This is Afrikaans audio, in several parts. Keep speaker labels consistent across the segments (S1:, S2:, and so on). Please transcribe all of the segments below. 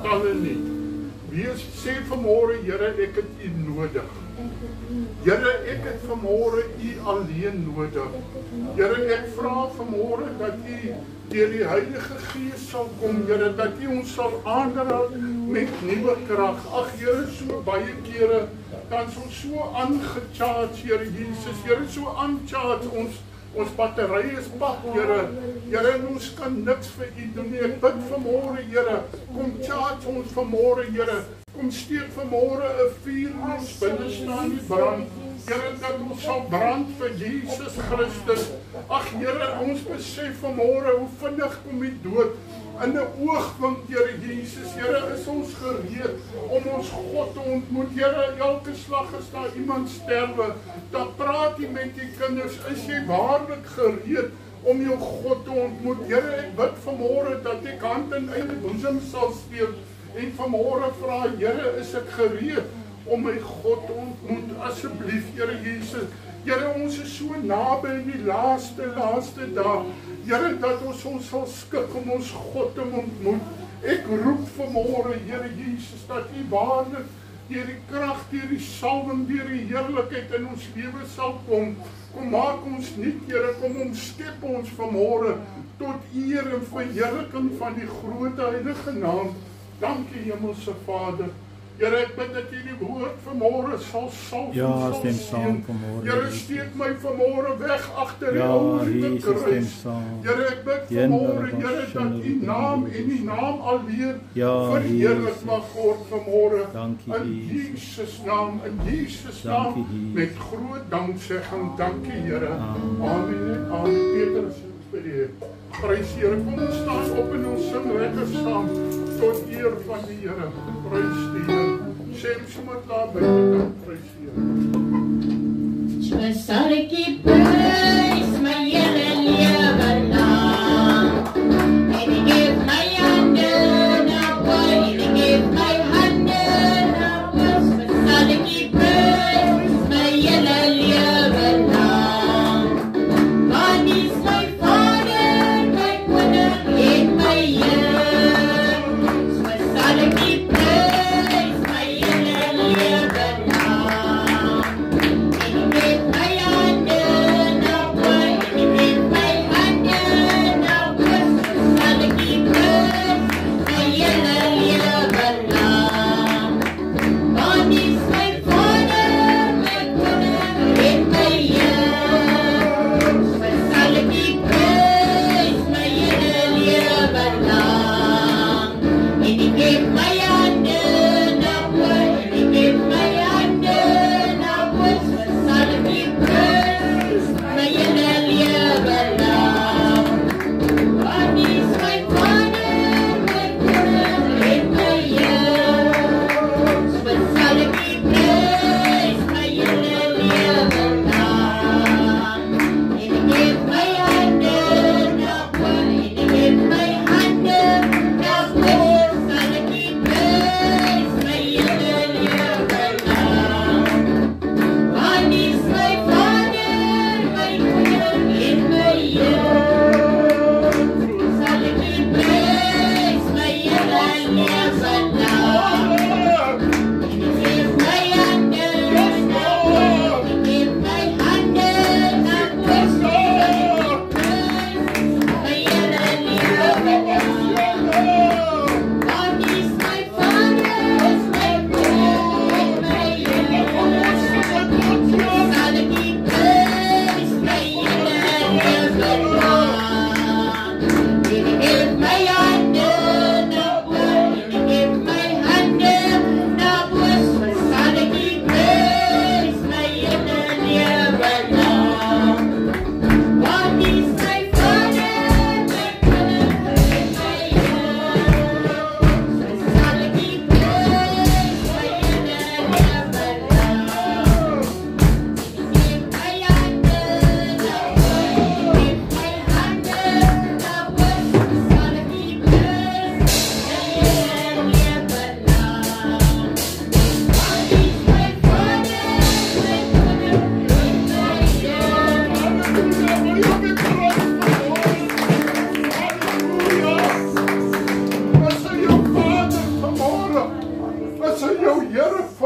S1: talle nie. Wees sê vanmôre, Here, ek het U nodig. Here, ek het vanmôre U alleen nodig. Here, ek vra vanmôre dat U deur die Heilige Gees sal kom, Here, dat U ons sal aanraak met nuwe krag. Ag Here, so baie kere dan ons so aangecharge, Here Jesus, Here, so aancharge ons batterye is pap, Here. Here, ons kan niks vir U doen nie. Ek bid vanmôre, Here, kom charge ons vanmôre, Here. Kom steek vanmôre 'n vuur in ons binnestaan die brand. Here, dat ons sal brand vir Jesus Christus. Ag Here, ons besef vanmôre hoe vinnig kom die dood. In 'n oogwink, Here Jesus, Here, is ons gereed om ons God te ontmoet. Here, elke slag as daar iemand sterwe, dan praat jy met die kinders, is jy waarlik gereed om jou God te ontmoet? Here, ek bid vanmôre dat ek hand in eie boesem sal steek en vanmôre vra, Here, is ek gereed om my God te ontmoet? Asseblief, Here Jesus. Here, ons is so naby in die laaste dae. Here, dat ons sal skik om ons God te ontmoet. Ek roep vanmôre, Here Jesus, dat U waarlik deur die krag, deur die salwing, deur die heerlikheid in ons lewe sal kom. Kom maak ons nuut, Here, kom omskep ons vanmôre tot eer en verheerliking van die groot heilige naam. Dankie, Hemelse Vader. Here, ek bid dat U die woord vanmôre sal salf.
S2: Ja, stem saam vanmôre.
S1: Here, steek my vanmôre weg agter die oude kruis. Here, ek bid vanmôre, Here, dat U naam en U naam alleen verheerlik mag word vanmôre. In Jesus naam, met groot danksegging. Dankie, Here. Amen en amen. Petrus vir die prys, Here. Kom ons staan op en ons sing lekker saam tot eer van die Here. Prys die Here. Sê sommer daar by die prys die Here.
S3: So sal ek U prys my hele lewe lang. En ek gee my hande na Boy, en ek gee my hande na Boy. So sal ek U prys my hele lewe lang. Want U is my Vader, my Koning en my Heer. So sal ek U prys my hele lewe lang. En ek gee my hande na Boy, en ek gee my hande na Boy. So sal ek U prys my hele lewe lang. Want U is my Vader, my Koning en my Heer. So sal ek U prys my hele lewe lang. En ek gee my hande na Boy, en ek gee my hande na Boy. So sal ek U prys my hele lewe lang. Want U is my Vader, my Koning en my Heer. So sal ek U prys my hele lewe lang. En ek gee my hande na Boy, en ek gee my hande na Boy. So sal ek U prys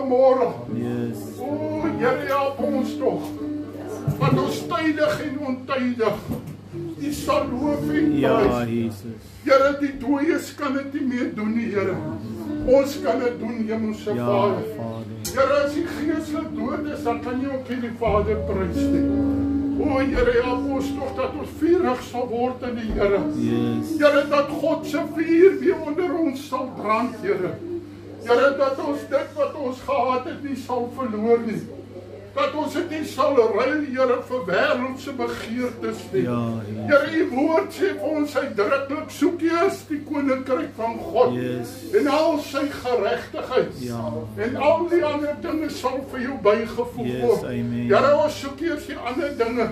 S1: vanmôre.
S2: Yes.
S1: O, Here, help ons tog. Want ons tydig en ontydig. U sal loof en
S2: Ja,
S1: prys.
S2: Jesus.
S1: Here, die dooies kan dit nie meer doen nie, Here. Ons kan dit doen, Hemelse
S2: Ja,
S1: Vader.
S2: Vader.
S1: Here, as die geestelik dood is, dan kan jy ook nie die Vader prys nie. O, Here, help ons tog dat ons vurig sal word in die Here.
S2: Yes.
S1: Here, dat God se vuur weer onder ons sal brand, Here. Here, dat ons dit wat ons gehad het nie sal verloor nie. Dat ons dit nie sal ruil, Here, vir wêreldse begeertes nie.
S2: Ja,
S1: Here, u woord sê vir ons uitdruklik, soek eers die koninkryk van God
S2: Yes.
S1: en al sy geregtigheid.
S2: Ja.
S1: En al die ander dinge sal vir jou bygevoeg
S2: Yes,
S1: word.
S2: amen.
S1: Here, ons soek eers die ander dinge.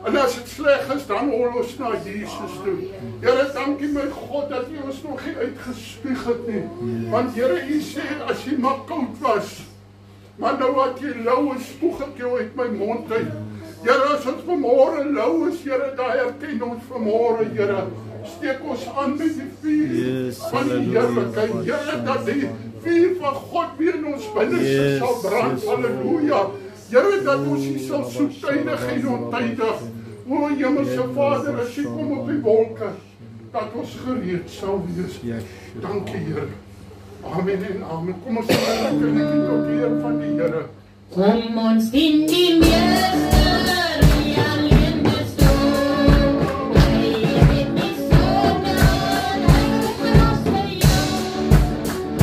S1: En as dit sleg is, dan hol ons na Jesus toe. Here, dankie my God dat U ons nog nie uitgespieg het nie. Want Here, U sê as jy maar koud was, maar nou wat jy lou is, spoeg ek jou uit my mond uit. Here, as ons vanmôre lou is, Here, daar erken ons vanmôre, Here. Steek ons aan met die vuur
S2: Yes,
S1: van die
S2: halleluja,
S1: heerlikheid. Here, dat die vuur van God weer in ons binneste
S2: Yes,
S1: sal brand.
S2: yes,
S1: Halleluja. Here, dat ons hier sal soetydig en ontydig. O, Hemelse Vader, as U kom op die wolke, dat ons gereed sal wees.
S2: Yes.
S1: Dankie, Here. Amen en amen. Kom ons sing 'n liedjie tot eer van die Here.
S3: Kom ons dien die Meester, die alleen bestaan. Hy het die sonde, hy verlos vir jou.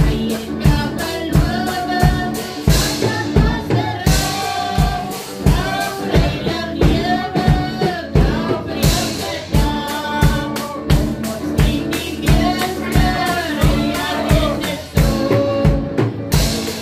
S3: Hy het jou beloof, dat was verraai. Daar vrydag lewe, daar vreugde daar. Kom ons dien die Meester, die alleen bestaan. Hy het die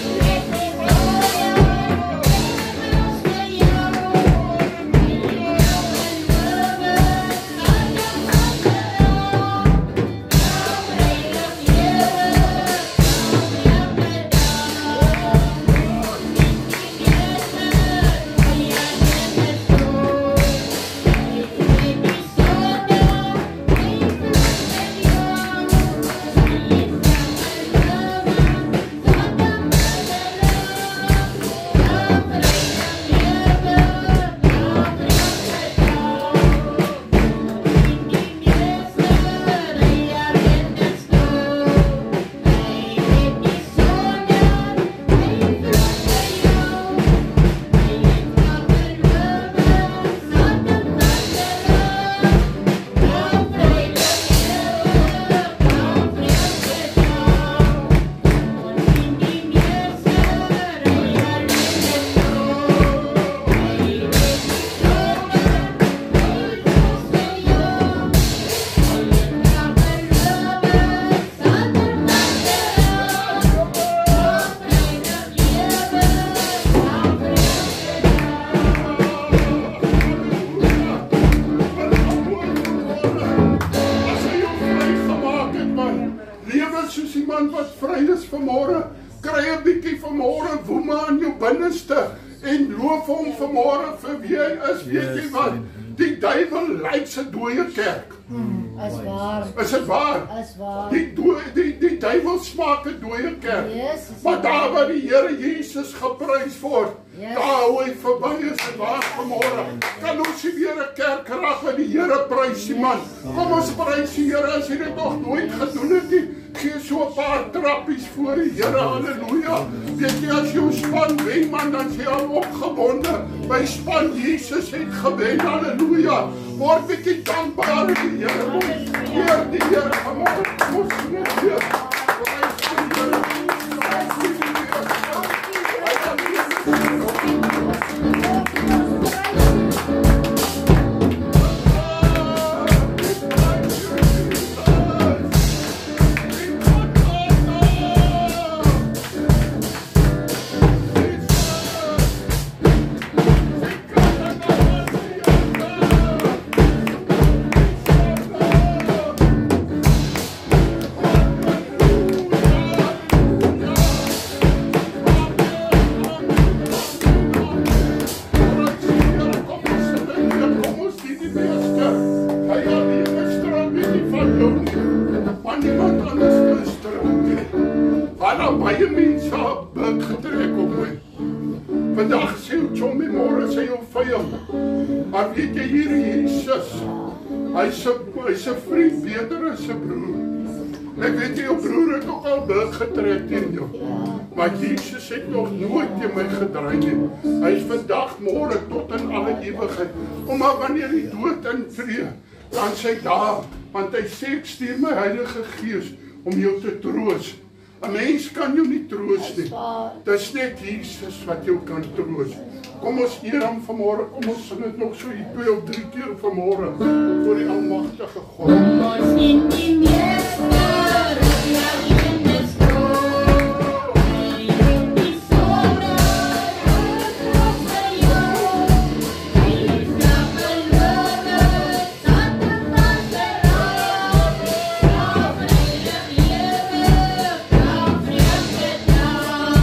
S1: wat vry is vanmôre, kry 'n bietjie vanmôre woema in jou binneste en loof hom vanmôre vir wie hy is. Weet jy wat? Die duiwel lyk se dooie kerk.
S4: As waar.
S1: Is dit waar?
S4: As waar.
S1: Die duiwel smaak 'n dooie kerk.
S4: Yes,
S1: Maar daar waar die Here Jesus geprys word,
S4: Yes.
S1: daar hoe hy verby is en waar vanmôre. Kan ons nie weer 'n kerk raak wat die Here prys nie, man. Kom ons prys die Here as jy dit nog nooit gedoen het nie. Gee so 'n paar trappies voor die Here. Halleluja. Weet jy as jou span wen, man, dan is jy al opgewonde. My span Jesus het gewen. Halleluja. Word bietjie dankbaar vir die Here. Eer die Here vanmôre. Kom ons sing dit weer. Prys die Here. Prys die Here. waar daar baie mense buik getrek op my. Vandag sê jou Chommy, môre sê jou vyand. Maar weet jy hier Jesus, hy's 'n vriend beter as 'n broer. Ek weet jou broer het ook al buik getrek teen jou. Maar Jesus het nog nooit teen my gedraai nie. Hy is vandag, môre tot in alle ewigheid. Omdat wanneer die dood intree, dan sê hy daar, want hy sê ek stuur my Heilige Gees om jou te troos. 'n Mens kan jou nie troos nie. Dis net Jesus wat jou kan troos. Kom ons eer hom vanmôre. Kom ons sing dit nog so 2 of 3 keer vanmôre voor die almagtige God.
S3: Kom ons in die meester, in die stroom, in die sonne, op sy jou, hy is daar verloren, Satan was verraad, graaf heilig lewe, graaf vreugde dag.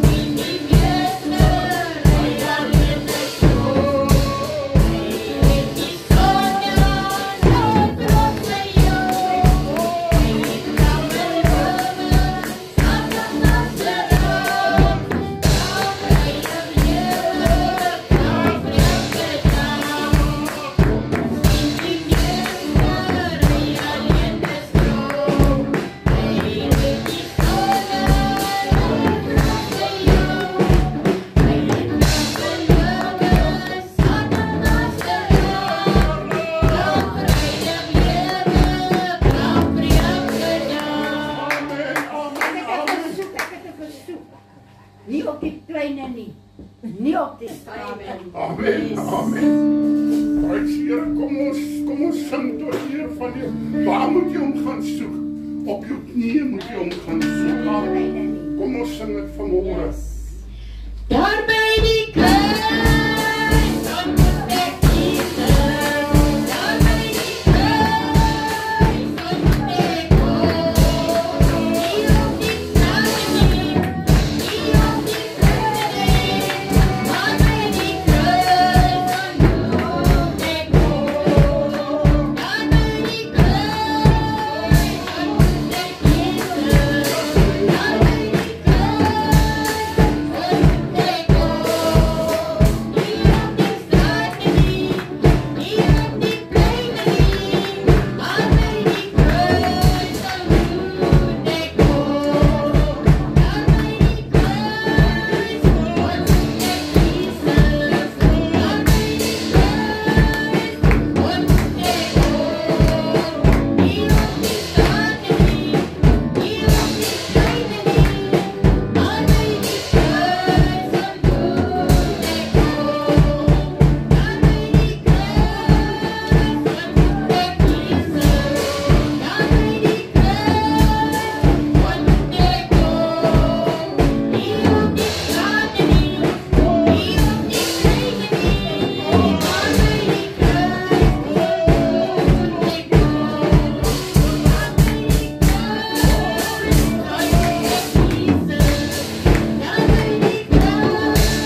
S3: In die meester, in die stroom, in die sonne, op sy jou, hy is daar verloren, Satan was verraad, graaf heilig lewe, graaf vreugde dag. In die meester, alleen de stroom, hy is die sonne, op sy jou, hy is daar verloren, Satan was verraad, graaf heilig lewe, graaf vreugde dag.
S4: Ek het 'n versoek. Nie op die pleine nie. Nie op die strate nie.
S1: Amen, amen. Prys Here, kom ons sing tot eer van jou. Waar moet jy hom gaan soek? Op jou knieë moet jy hom gaan soek. Amen. Kom ons sing dit vanmôre.
S3: Daar by die kruis ontmoet ek Jesus. Daar by die kruis ontmoet ek God. Nie op die strate nie, nie op die vrede nie, maar by die kruis ontmoet ek God. Daar by die kruis ontmoet ek Jesus. Daar by die kruis ontmoet ek God. Nie op die strate nie, nie op die pleine nie, maar by die kruis ontmoet ek God. Daar by die kruis ontmoet ek Jesus. Daar by die kruis ontmoet ek God. Nie op die strate nie, nie op die pleine nie, maar by die kruis ontmoet ek God. Daar by die kruis ontmoet ek Jesus. Daar by die kruis ontmoet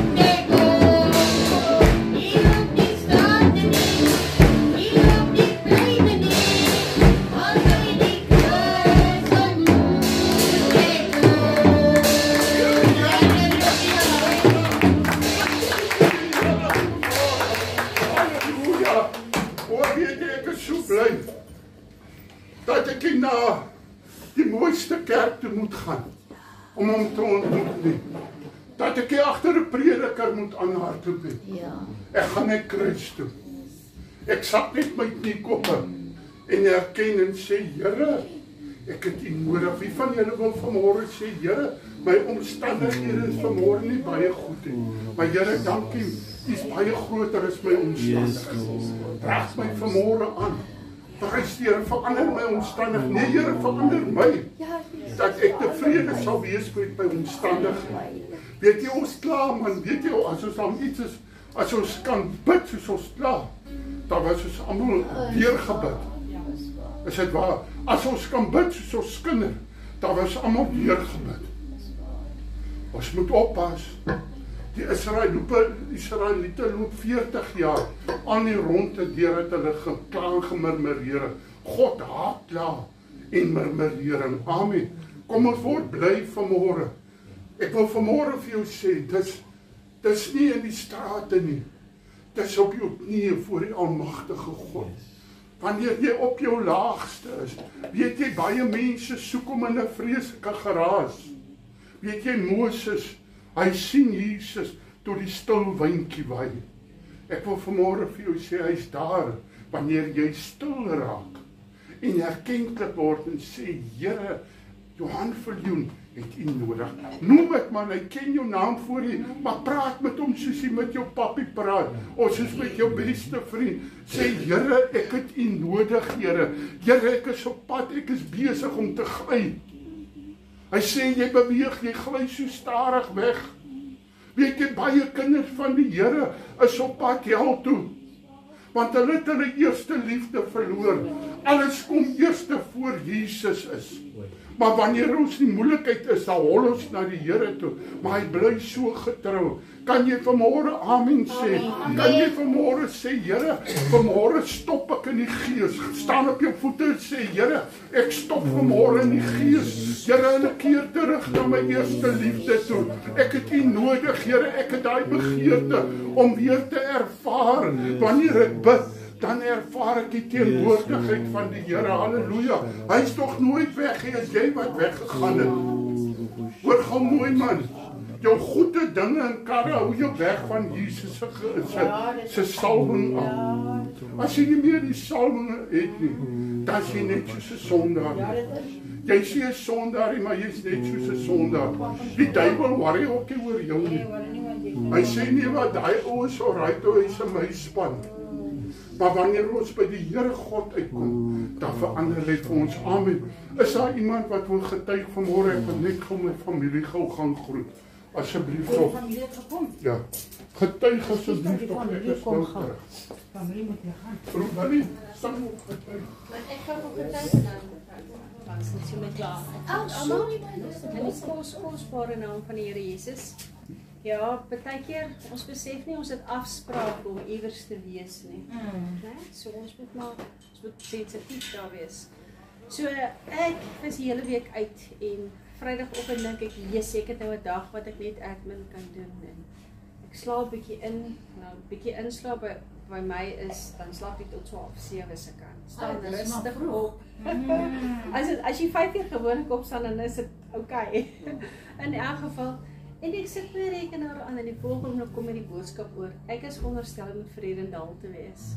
S3: ek God. Nie op die strate nie, nie op die pleine nie, maar by die kruis ontmoet ek God. Daar by die kruis ontmoet ek Jesus. Daar by die kruis ontmoet ek God. Nie op die strate nie, nie op die pleine nie, maar by die kruis ontmoet ek
S1: Halleluja. O, weet jy, ek is so bly dat ek nie na die mooiste kerk toe moet gaan om hom te ontmoet nie. Dat ek nie agter 'n prediker moet aanhardloop nie. Ek gaan net kruis toe. Ek sak net my kniekoppe en erken en sê, Here, ek het U nodig. Wie van julle wil vanmôre sê, Here, my omstandighede is vanmôre nie baie goed nie. Maar Here, dankie, U is baie groter as my omstandighede. Raak my vanmôre aan. Prys die Here, verander my omstandighede. Nee, Here, verander my. Dat ek tevrede sal wees met my omstandighede. Weet jy, ons klaar, man. Weet jy, as ons dan iets is, as ons kan bid soos ons klaar, dan was ons almal weer gebid. Is dit waar? As ons kan bid soos ons kinders, dan was almal weer gebid. Ons moet oppas. Die Israeliete loop 40 jaar aan die ronde deur het hulle gekla en gemurmureer. God haat klaar en murmurering. Amen. Kom ons word bly vanmôre. Ek wil vanmôre vir jou sê, dis nie in die strate nie. Dis op jou knieë voor die almagtige God. Wanneer jy op jou laagste is, weet jy, baie mense soek om in 'n vreeslike geraas. Weet jy, Moses, hy sien Jesus tot die stil windjie waai. Ek wil vanmôre vir jou sê, hy's daar, wanneer jy stil raak, en erkentlik word en sê, Here, Johan Viljoen het U nodig. Noem ek man, hy ken jou naam voor jy, maar praat met hom soos jy met jou papi praat, of soos met jou beste vriend. Sê, Here, ek het U nodig, Here. Here, ek is op pad, ek is besig om te gly. Hy sê, jy beweeg, jy gly so stadig weg. Weet jy, baie kinders van die Here is op pad hel toe, want hulle het hulle eerste liefde verloor. Alles kom eerste voor Jesus is. Maar wanneer ons die moeilikheid is, dan hol ons na die Here toe. Maar hy bly so getrou. Kan jy vanmôre amen sê? Kan jy vanmôre sê, Here, vanmôre stop ek in die gees. Staan op jou voete en sê, Here, ek stop vanmôre in die gees. Here, en ek keer terug na my eerste liefde toe. Ek het U nodig, Here, ek het daai begeerte om weer te ervaar. Wanneer ek bid, dan ervaar ek die teenwoordigheid van die Here. Halleluja. Hy is toch nooit weg, as jy wat weggegaan het. Hoor gou mooi man. Jou goeie dinge en karre hou jou weg van Jesus se salwing af. As jy nie meer die salwinge het nie, dan is jy net soos 'n sondaar. Jy sê 'n sondaar, maar jy's net soos 'n sondaar. Die duiwel worry ook nie oor jou nie. Hy sê nie wat daai ou is alright, hy's 'n meispan. Maar wanneer ons by die Here God uitkom, dan verander hy vir ons. Amen. Is daar iemand wat wil getuig vanmôre? Ek wil net gou my familie gou gaan groet. Asseblief
S4: Die
S1: nog.
S4: familie het gekom.
S1: Ja. Getuig asseblief
S4: Die
S1: nog.
S4: familie
S1: Ek is
S4: kom
S1: nou
S4: gaan.
S1: terug.
S4: Familie moet weer gaan.
S1: Roep hulle. Staan op getuig.
S5: Maar ek gaan ook getuig nou. Want dit is sommer klaar. Almal in die kosbare naam van die Here Jesus. Ja, baie keer ons besef nie ons het afsprake om iewers te wees nie. Né? So ons moet sensitief daar wees. So ek was die hele week uit en Vrydagoggend dink ek, yes, ek het nou 'n dag wat ek net admin kan doen en ek slaap 'n bietjie in, nou 'n bietjie inslaap by my is dan slaap ek tot 12:07 se kant. Staan rustig op. As jy 5 uur gewoonlik opstaan dan is dit okay. In elk geval en ek sit my rekenaar aan en die volgende kom met die boodskap oor. Ek is veronderstel om in Vredendal te wees.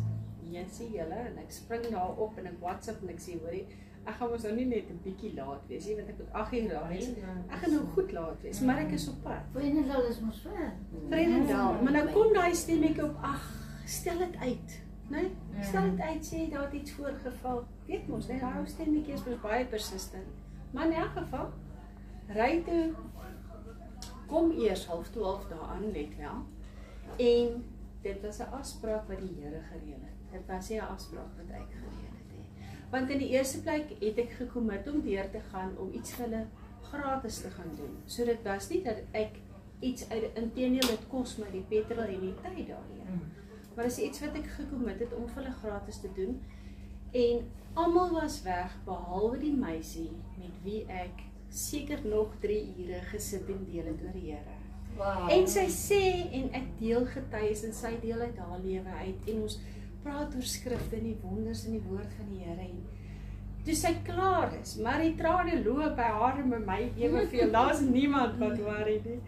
S5: Jensie julle en ek spring daar op en ek WhatsApp en ek sê hoorie, ek gaan ons nou nie net 'n bietjie laat wees nie, want ek moet 8 uur daar wees. Ek gaan nou goed laat wees, maar ek is op pad.
S4: Vredendal is mos ver.
S5: Vredendal, maar nou kom daai stemmetjie op, ag, stel dit uit, né? Stel dit uit, sê daar het iets voorgeval. Weet mos, net daai stemmetjie is baie persistent. Maar in elk geval, ry toe kom eers 11:30 daaraan, let wel. En dit was 'n afspraak wat die Here gereël het. Dit was nie 'n afspraak wat ek gereël het nie. Want in die eerste plek het ek gekommit om deur te gaan om iets vir hulle gratis te gaan doen. So dit was nie dat ek iets uit inteendeel dit kos my die petrol en die tyd daarin. Maar dis iets wat ek gekommit het om vir hulle gratis te doen. En almal was weg behalwe die meisie met wie ek seker nog 3 ure gesit en deel het oor die Here.
S4: Wow.
S5: En sy sê en ek deel getuies en sy deel uit haar lewe uit en ons praat oor skrifte en die wonders in die woord van die Here en toe sy klaar is, maar die trane loop by haar en by my eweveel. Daar's niemand wat worry nie.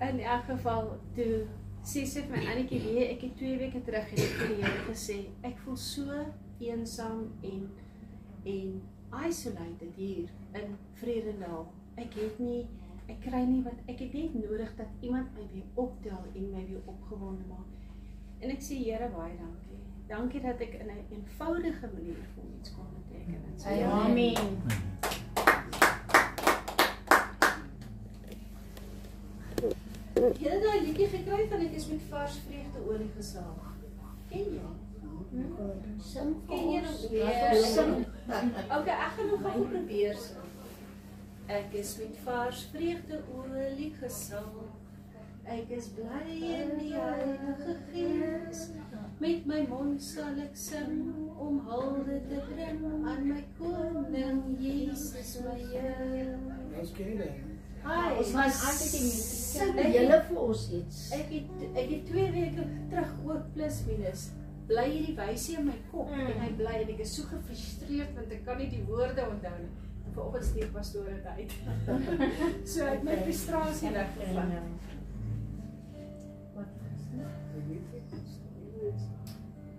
S5: In elk geval toe sê sy vir my Annetjie, weet ek het 2 weke terug en ek vir die Here gesê, ek voel so eensaam en isolated hier in Vredendal. Ek kry nie wat ek het net nodig dat iemand my weer optel en my weer opgewonde maak. En ek sê Here baie dankie. Dankie dat ek in 'n eenvoudige manier vir hom iets kon beteken. So,
S4: Amen.
S5: Jy het daai liedjie gekry van ek is met vars vreugdeolie gesalf. Ken jy? Ken jy nog weer? Okay, ek gaan nog gou probeer sing. Ek is met vars vreugdeolie gesalf. Ek is bly in die Heilige Gees. Met my mond sal ek sing om hulde te bring aan my koning Jesus my Heer. Hi,
S4: Sing julle vir ons iets.
S5: ek het 2 weke terug ook plus minus bly hierdie wysie in my kop en hy bly en ek is so gefrustreerd want ek kan nie die woorde onthou nie. En vanoggend stuur pastoor dit uit. So ek my frustrasie weggevat.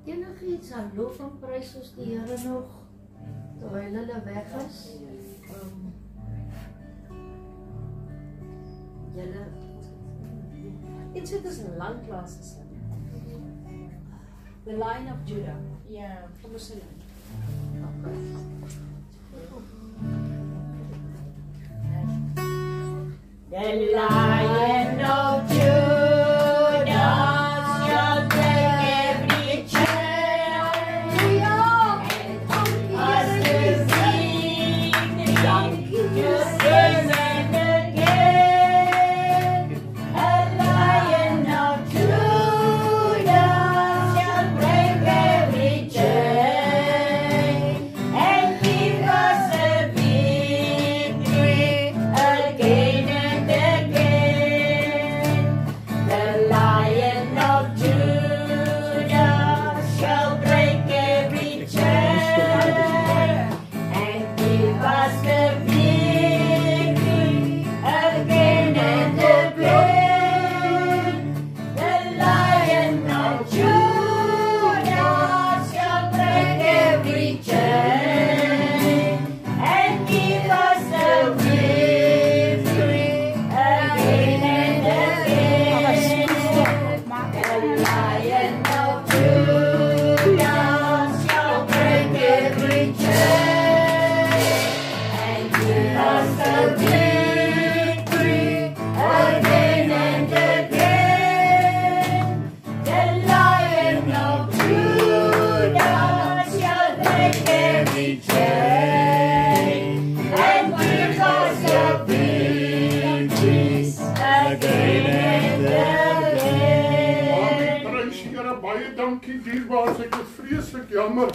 S4: Enigiets aan loof en prys ons die Here nog terwyl hulle weg is. Julle
S5: Iets wat ons lang klas is. The Lion of Judah. Ja, kom ons sing.
S3: The Lion of Judah shall break every chain, us the victory, just again and again. The Lion of Judah shall break every chain and give us the victory again and again. The Lion of Judah shall break every chain and give us the victory again and again. The Lion of Judah shall break every chain and give us the victory again and again. The Lion of Judah shall break every chain and give us the victory again and again. The Lion of Judah shall break every chain and give us the victories again and again.
S1: Prys Here, baie dankie dierbaars. Ek is vreeslik jammer.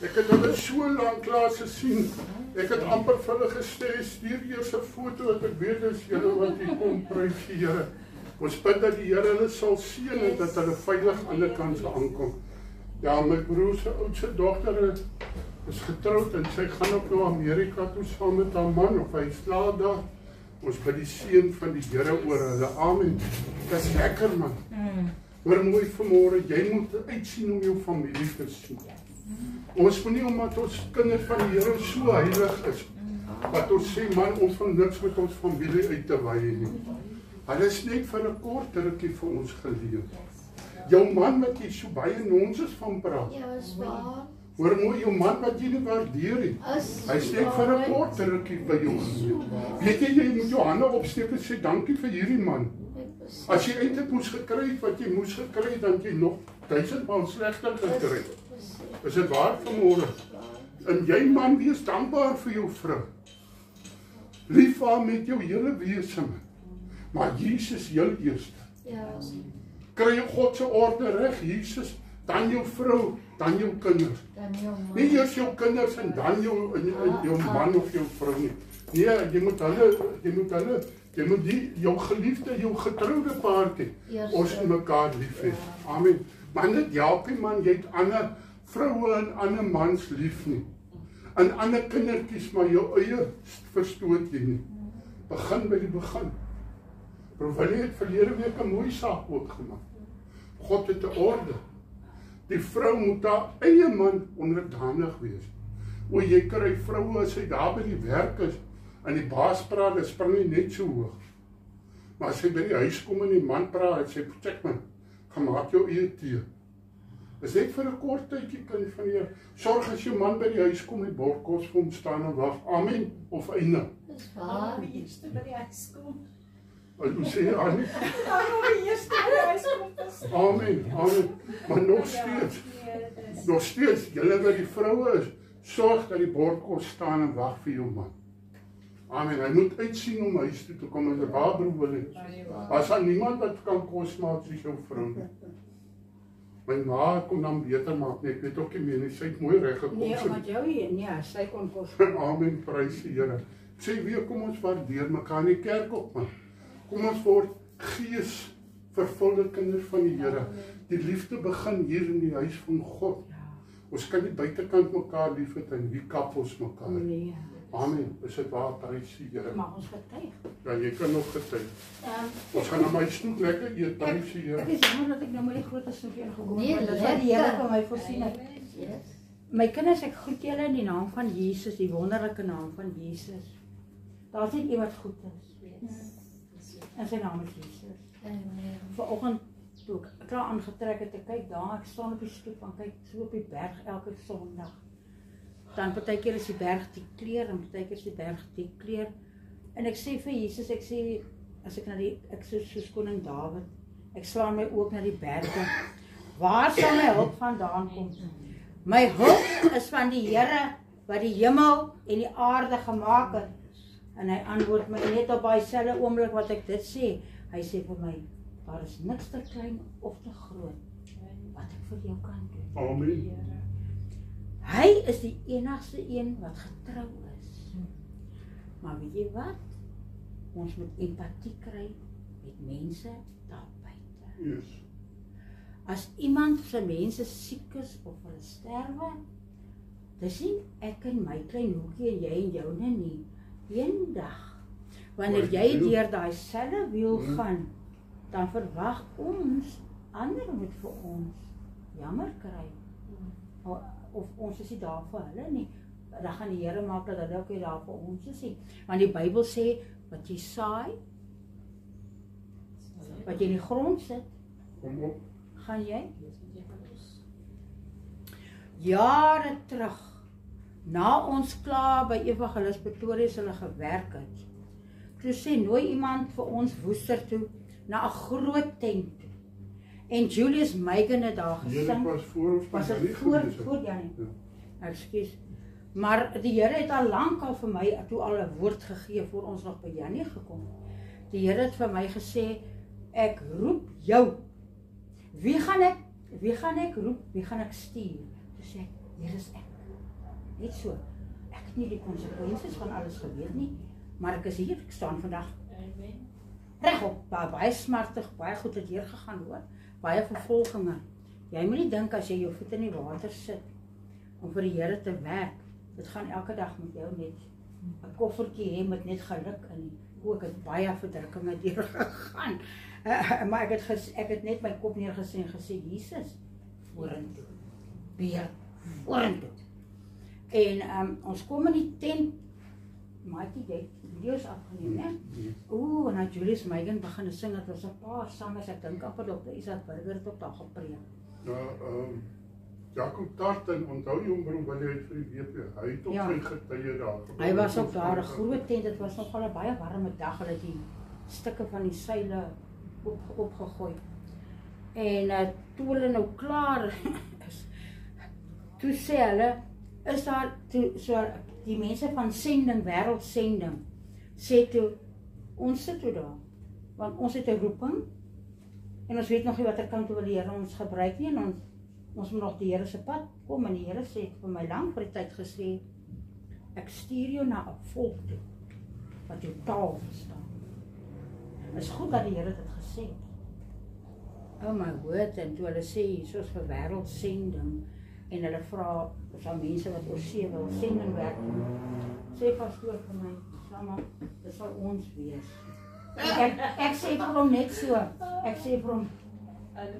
S1: Ek het hulle so lank klaar gesien. Ek het amper vir hulle gesê, stuur eers 'n foto dat ek weet dis julle wat hier kom, prys die Here. Ons bid dat die Here hulle sal seën en dat hulle veilig aan die kant sal aankom. Ja, my broer se oudste dogter is getroud en sy gaan op na Amerika toe saam met haar man of hy slaap daar. Ons bid die seën van die Here oor hulle. Amen. Dis lekker man. Hoor mooi vanmôre, jy moet uitsien om jou familie te sien. Ons moet nie omdat ons kinders van die Here so heilig is, wat ons sê man, ons van niks met ons familie uit te wy nie. Hulle is net vir 'n kort rukkie vir ons geleef. Jou man wat jy so baie nonsens van praat.
S4: Ja, is waar.
S1: Hoor mooi, jou man wat jy nie waardeer nie. Hy sê vir 'n kort rukkie by jou. Weet jy moet jou hande opsteek en sê dankie vir hierdie man. As jy eintlik moes gekry het wat jy moes gekry het, dan jy nog 1000 maal slegter gekry. Is dit waar vanmôre? En jy man, wees dankbaar vir jou vrou. Lief haar met jou hele wese. Maar Jesus heel eerste.
S4: Ja.
S1: Kry jy God se orde reg, Jesus, dan jou vrou, dan jou kinders.
S4: Dan jou man.
S1: Nie eers jou kinders en dan jou man of jou vrou nie. Nee, jy moet jou geliefde, jou getroude paartjie, ons in mekaar lief hê. Amen. Maar dit help nie man, jy het ander vroue en ander mans lief nie. En ander kindertjies, maar jou eie verstoot jy nie. Begin by die begin. Profilie het verlede week 'n mooi saak ook gemaak. God het 'n orde. Die vrou moet haar eie man onderdanig wees. O, jy kry vroue as hy daar by die werk is en die baas praat, dan spring hy net so hoog. Maar as hy by die huis kom en die man praat, en sê, check man, gaan maak jou eie tee. Dis net vir 'n kort tydjie kind van jou. Sorg as jou man by die huis kom, die bordkos vir hom staan en wag. Amen of einde.
S4: Dis waar.
S5: Die eerste by die huis kom.
S1: Wat moet sê Annie?
S5: Die eerste by die huis kom.
S1: Amen, amen. Maar nog steeds, julle wat die vroue is, sorg dat die bordkos staan en wag vir jou man. Amen. Hy moet uitsien om huis toe te kom en waar broer wil hy. As daar niemand wat kan kos maak soos jou vrou. My ma kon dan beter maak, nee, ek weet ook nie meer nie, sy het mooi reg gekom.
S4: Nee,
S1: Sy-
S4: omdat jou hier, nee, sy kon kos.
S1: Amen, prys die Here. Ek sê weer, kom ons waardeer mekaar in die kerk op, man. Kom ons word gees vervulde kinders van die Here. Die liefde begin hier in die huis van God. Ons kan nie buitekant mekaar lief hê en wie kap ons mekaar?
S4: Nee.
S1: Amen, is dit waar, prys die Here.
S4: Mag ons getuig.
S1: Ja, jy kan nog getuig. Ons gaan na my snoek lekker eet, prys die
S4: Ek
S1: Here.
S4: is jammer dat ek nou maar die groot snoepie ingegooi
S6: Nee,
S4: het, want dit is wat die Here
S6: lekker.
S4: vir my voorsien het. My kinders, ek groet julle in die naam van Jesus, die wonderlike naam van Jesus. Daar is net iemand goed is. En sy naam is Jesus. Vanoggend toe ek klaar aangetrek het, ek kyk daar, ek staan op die stoep en kyk so op die berg elke Sondag. Dan partykeer is die berg die kleur en partykeer is die berg die kleur. En ek sê vir Jesus, ek sê as ek na die ek soos koning Dawid, ek slaan my oop na die berge. Waar sal my hulp vandaan kom? My hulp is van die Here wat die hemel en die aarde gemaak het. En hy antwoord my net op daai selfe oomblik wat ek dit sê. Hy sê vir my, daar is niks te klein of te groot wat ek vir jou kan doen.
S1: Amen.
S4: Hy is die enigste een wat getrou is. Maar weet jy wat? Ons moet empatie kry met mense daar buite.
S1: Yes.
S4: As iemand se mense siek is of hulle sterwe, dis nie ek in my klein hoekie en jy en joune nie. Eendag, wanneer jy deur daai selfe wiel gaan, dan verwag ons, ander moet vir ons jammer kry. Of ons is nie daar vir hulle nie. Dan gaan die Here maak dat hulle ook nie daar vir ons is nie. Want die Bybel sê, wat jy saai, wat jy in die grond sit,
S1: Kom op.
S4: gaan jy. Jare terug, na ons klaar by Evangelis Pretoria hulle gewerk het, toe sê nooi iemand vir ons Woester toe, na 'n groot tent toe. En Julius Megan het daar
S1: Hierdie
S4: gesing.
S1: was voor ons
S4: Was
S1: van
S4: dit
S1: Janie
S4: voor Janie?
S1: Ja.
S4: Ekskuus. Maar die Here het al lank al vir my toe al 'n woord gegee voor ons nog by Janie gekom het. Die Here het vir my gesê, ek roep jou. Wie gaan ek roep? Wie gaan ek stuur? Toe sê ek, hier is ek. Net so. Ek het nie die konsekwensies van alles geweet nie, maar ek is hier, ek staan vandag. Regop, baie smartig, baie goed het hier gegaan hoor. Baie vervolginge. Jy moet nie dink as jy jou voet in die water sit om vir die Here te werk, dit gaan elke dag met jou net 'n koffertjie hê met net geluk in. Ook het baie verdrukkinge deur gegaan. Maar ek het net my kop neergesit en gesê, Jesus, vorentoe. Weer vorentoe. En ons kom in die tent, Maakie, jy het video's afgeneem, hè? En dan Julius Megan begin sing, het was 'n paar sangers, ek dink amper Dr. Isaac Burger het ook daar gepreek.
S1: Ja, Jacob Tarten, onthou jy hom broer, wil jy vir die WP, hy het op
S4: Ja.
S1: sy getuie daar.
S4: Hy was ook daar, 'n groot tent, dit was nogal 'n baie warme dag, hulle het die stukke van die seile opgegooi. En toe hulle nou klaar is, toe sê hulle, is daar, so die mense van sending, wêreldsending, sê toe, ons sit toe daar, want ons het 'n roeping, en ons weet nog nie watter kant wil die Here ons gebruik nie, en ons moet nog die Here se pad kom, en die Here sê vir my lank vir die tyd gesê, ek stuur jou na 'n volk toe, wat jou taal verstaan. Het is goed dat die Here dit gesê het. Oh my woord, en toe hulle sê, soos vir wêreldsending, en hulle vra, is daar mense wat oor see wil sending werk doen, sê pastoor vir my, Samma, dit sal ons wees. Ek sê vir hom net so, ek sê vir hom,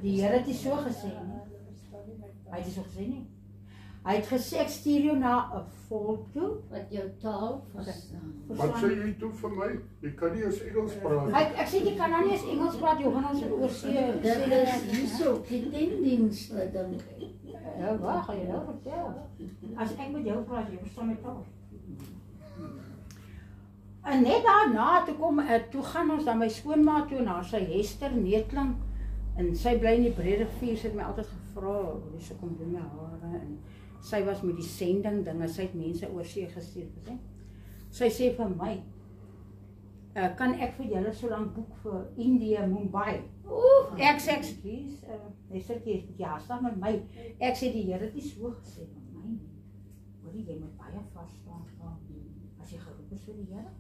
S4: die Here het nie so gesê nie. Hy het nie so gesê nie. Hy het gesê, ek stuur jou na 'n volk toe,
S6: Wat jou taal verstaan.
S1: Wat sê jy toe vir my? Jy kan nie eens Engels praat.
S4: Ek sê, jy kan nou nie eens Engels praat, Johannes het oor see.
S6: Dit is hierso, die tendienste dan.
S4: Ja, waar gaan jy nou vertel? As ek met jou praat, jy verstaan my taal. En net daarna, toe gaan ons dan my skoonma toe, na sy Hester Netling, en sy bly in die Breederivier, sy het my altyd gevra, hoe sy kom doen my hare, en sy was met die sending dinge, sy het mense oor see gestuur, sy sê vir my, kan ek vir julle so lank boek vir India, Mumbai. Ek sê, please, Hestertjie, ja, staan met my. Ek sê, die Here het nie so gesê met my nie. Hoorie, jy moet baie vas staan as jy geroep is vir die Here.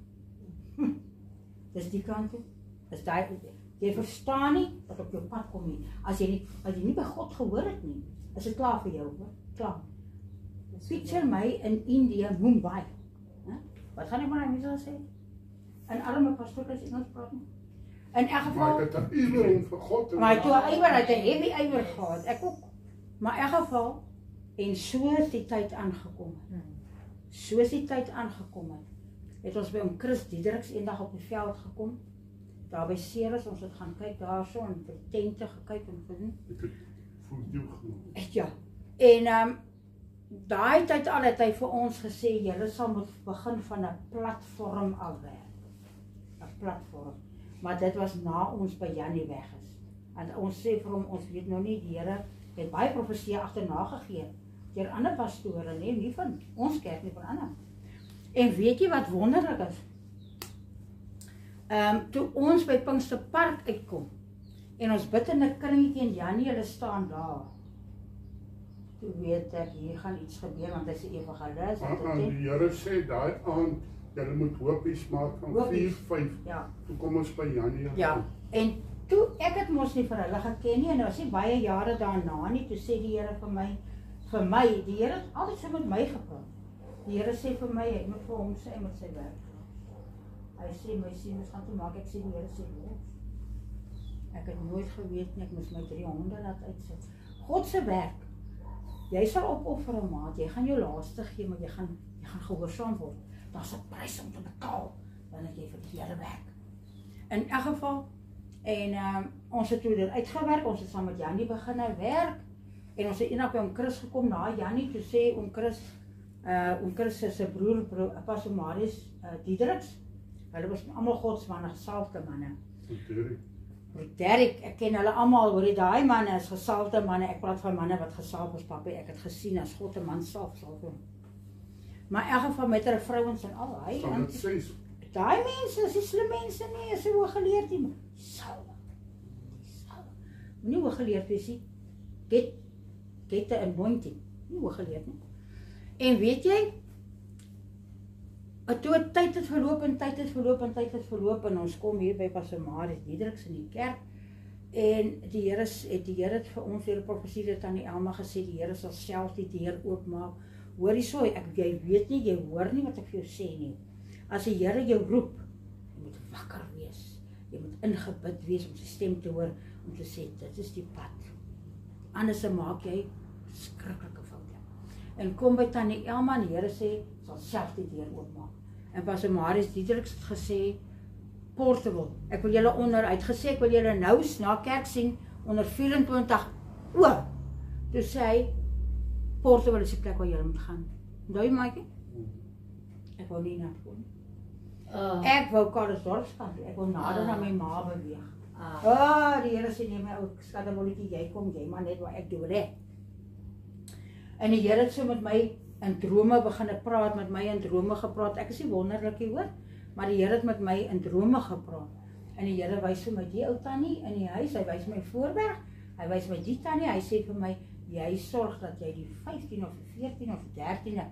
S4: Dis die kant toe. Is jy verstaan nie wat op jou pad kom nie. As jy nie by God gehoor het nie, is dit klaar vir jou, hoor. Klaar. Picture my in India, Mumbai. Wat gaan ek maar mense sê? En arme pastoor as Engels praat nie. In elk geval,
S1: Maar ek het 'n ywer om vir God te
S4: maar toe ywer het 'n heavy ywer gehad. Ek ook. Maar in elk geval, en so is die tyd aangekom. Soos die tyd aangekom het ons by om Chris Diedericks eendag op die veld gekom. Daar by Ceres, ons het gaan kyk daarso en by tente gekyk en gedoen.
S1: Ek het voel jou genoem.
S4: Ja. En daai tyd al het hy vir ons gesê, julle sal moet begin van 'n platform afwerk. 'n Platform. Maar dit was na ons by Jannie weg is. En ons sê vir hom, ons weet nou nie, die Here het baie profeseë agterna gegee deur ander pastore, nie van ons kerk nie, van ander. En weet jy wat wonderlik is? Toe ons by Pinksterpark uitkom en ons bid in 'n kringetjie en Jannie, hulle staan daar. Toe weet ek, hier gaan iets gebeur, want hy is 'n evangelis.
S1: Die Here sê daai aand, julle moet hopies maak van 4-5.
S4: Ja.
S1: Toe kom ons by Janie.
S4: Ja. En toe, ek het mos nie vir hulle geken nie, en was nie baie jare daarna nie, toe sê die Here vir my, die Here het altyd so met my gepraat. Die Here sê vir my, ek moet vir hom sê, hy moet sy werk. Hy sê, my sien, ons gaan toe maak, ek sê, die Here sê, ek het nooit geweet nie, ek moes my 3 honde laat uitsit. God se werk, jy sal opoffer 'n maat, jy gaan jou laaste gee, maar jy gaan gehoorsaam word. Daar's 'n prys om te betaal, wanneer jy vir die Here werk. In elk geval, en ons het toe dit uitgewerk, ons het saam met Jannie begin werk, en ons het eendag by Chris gekom na Jannie, toe sê Chris is 'n broer, Pastor Marius Diedericks, hulle was almal godsmanne, gesalfde manne. Derek, ek ken hulle almal, hoor jy, daai manne is gesalfde manne, ek praat van manne wat gesalf is, papie, ek het gesien as God 'n man salf. Maar in elk geval met hulle vrouens en al, daai mense, is die slim mense nie, is so hooggeleerd nie, salf. Nie hooggeleerd wees nie, get the anointing, nie hooggeleerd nie. En weet jy, toe tyd het verloop en ons kom hier by Pastor Marius Diedericks in die kerk, en die Here het vir ons deur die profesie dit aan die Elma gesê, die Here sal self die deur oopmaak. Hoor hierso, jy weet nie, jy hoor nie wat ek vir jou sê nie. As die Here jou roep, jy moet wakker wees, jy moet ingebid wees om sy stem te hoor, om te sê, dit is die pad. Anders maak jy skrikkelike foute. En kom by Tannie Elma en die Here sê, sal self die deur oopmaak. En Pastor Marius Diedericks het gesê, portable, ek wil julle ek wil julle nou na kerk sien, onder 24 oor. Toe sê hy, portable is die plek waar julle moet gaan. Onthou jy, Maaike? Ek wou nie naartoe nie. Ek wou Karlsdorpskant, ek wou nader na my ma beweeg. Die Here sê, nee my ou skattebolletjie, jy kom, jy maar net waar ek doen het. En die Here het so met my in drome begin praat, met my in drome gepraat. Ek is nie wonderlik hoor, maar die Here het met my in drome gepraat. En die Here wys vir my die ou tannie in die huis, hy wys my Voorberg, hy wys my die tannie, hy sê vir my, jy sorg dat jy die 15 of 14 of 13e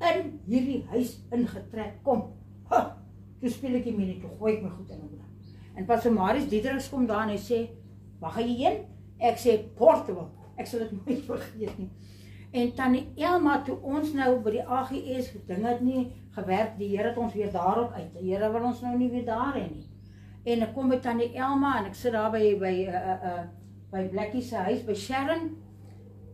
S4: in hierdie huis ingetrek kom. Toe speel ek die menie, toe gooi ek my goed in die brand. En Pastor Marius Diedericks kom daar en hy sê, waar gaan jy heen? Ek sê, portable. Ek sal dit nooit vergeet nie. En Tannie Elma, toe ons nou by die AGS, dinge het nie gewerk, die Here het ons weer daarop uit. Die Here wil ons nou nie weer daar hê nie. En ek kom by Tannie Elma en ek sit daar by Blackie se huis, by Sharon.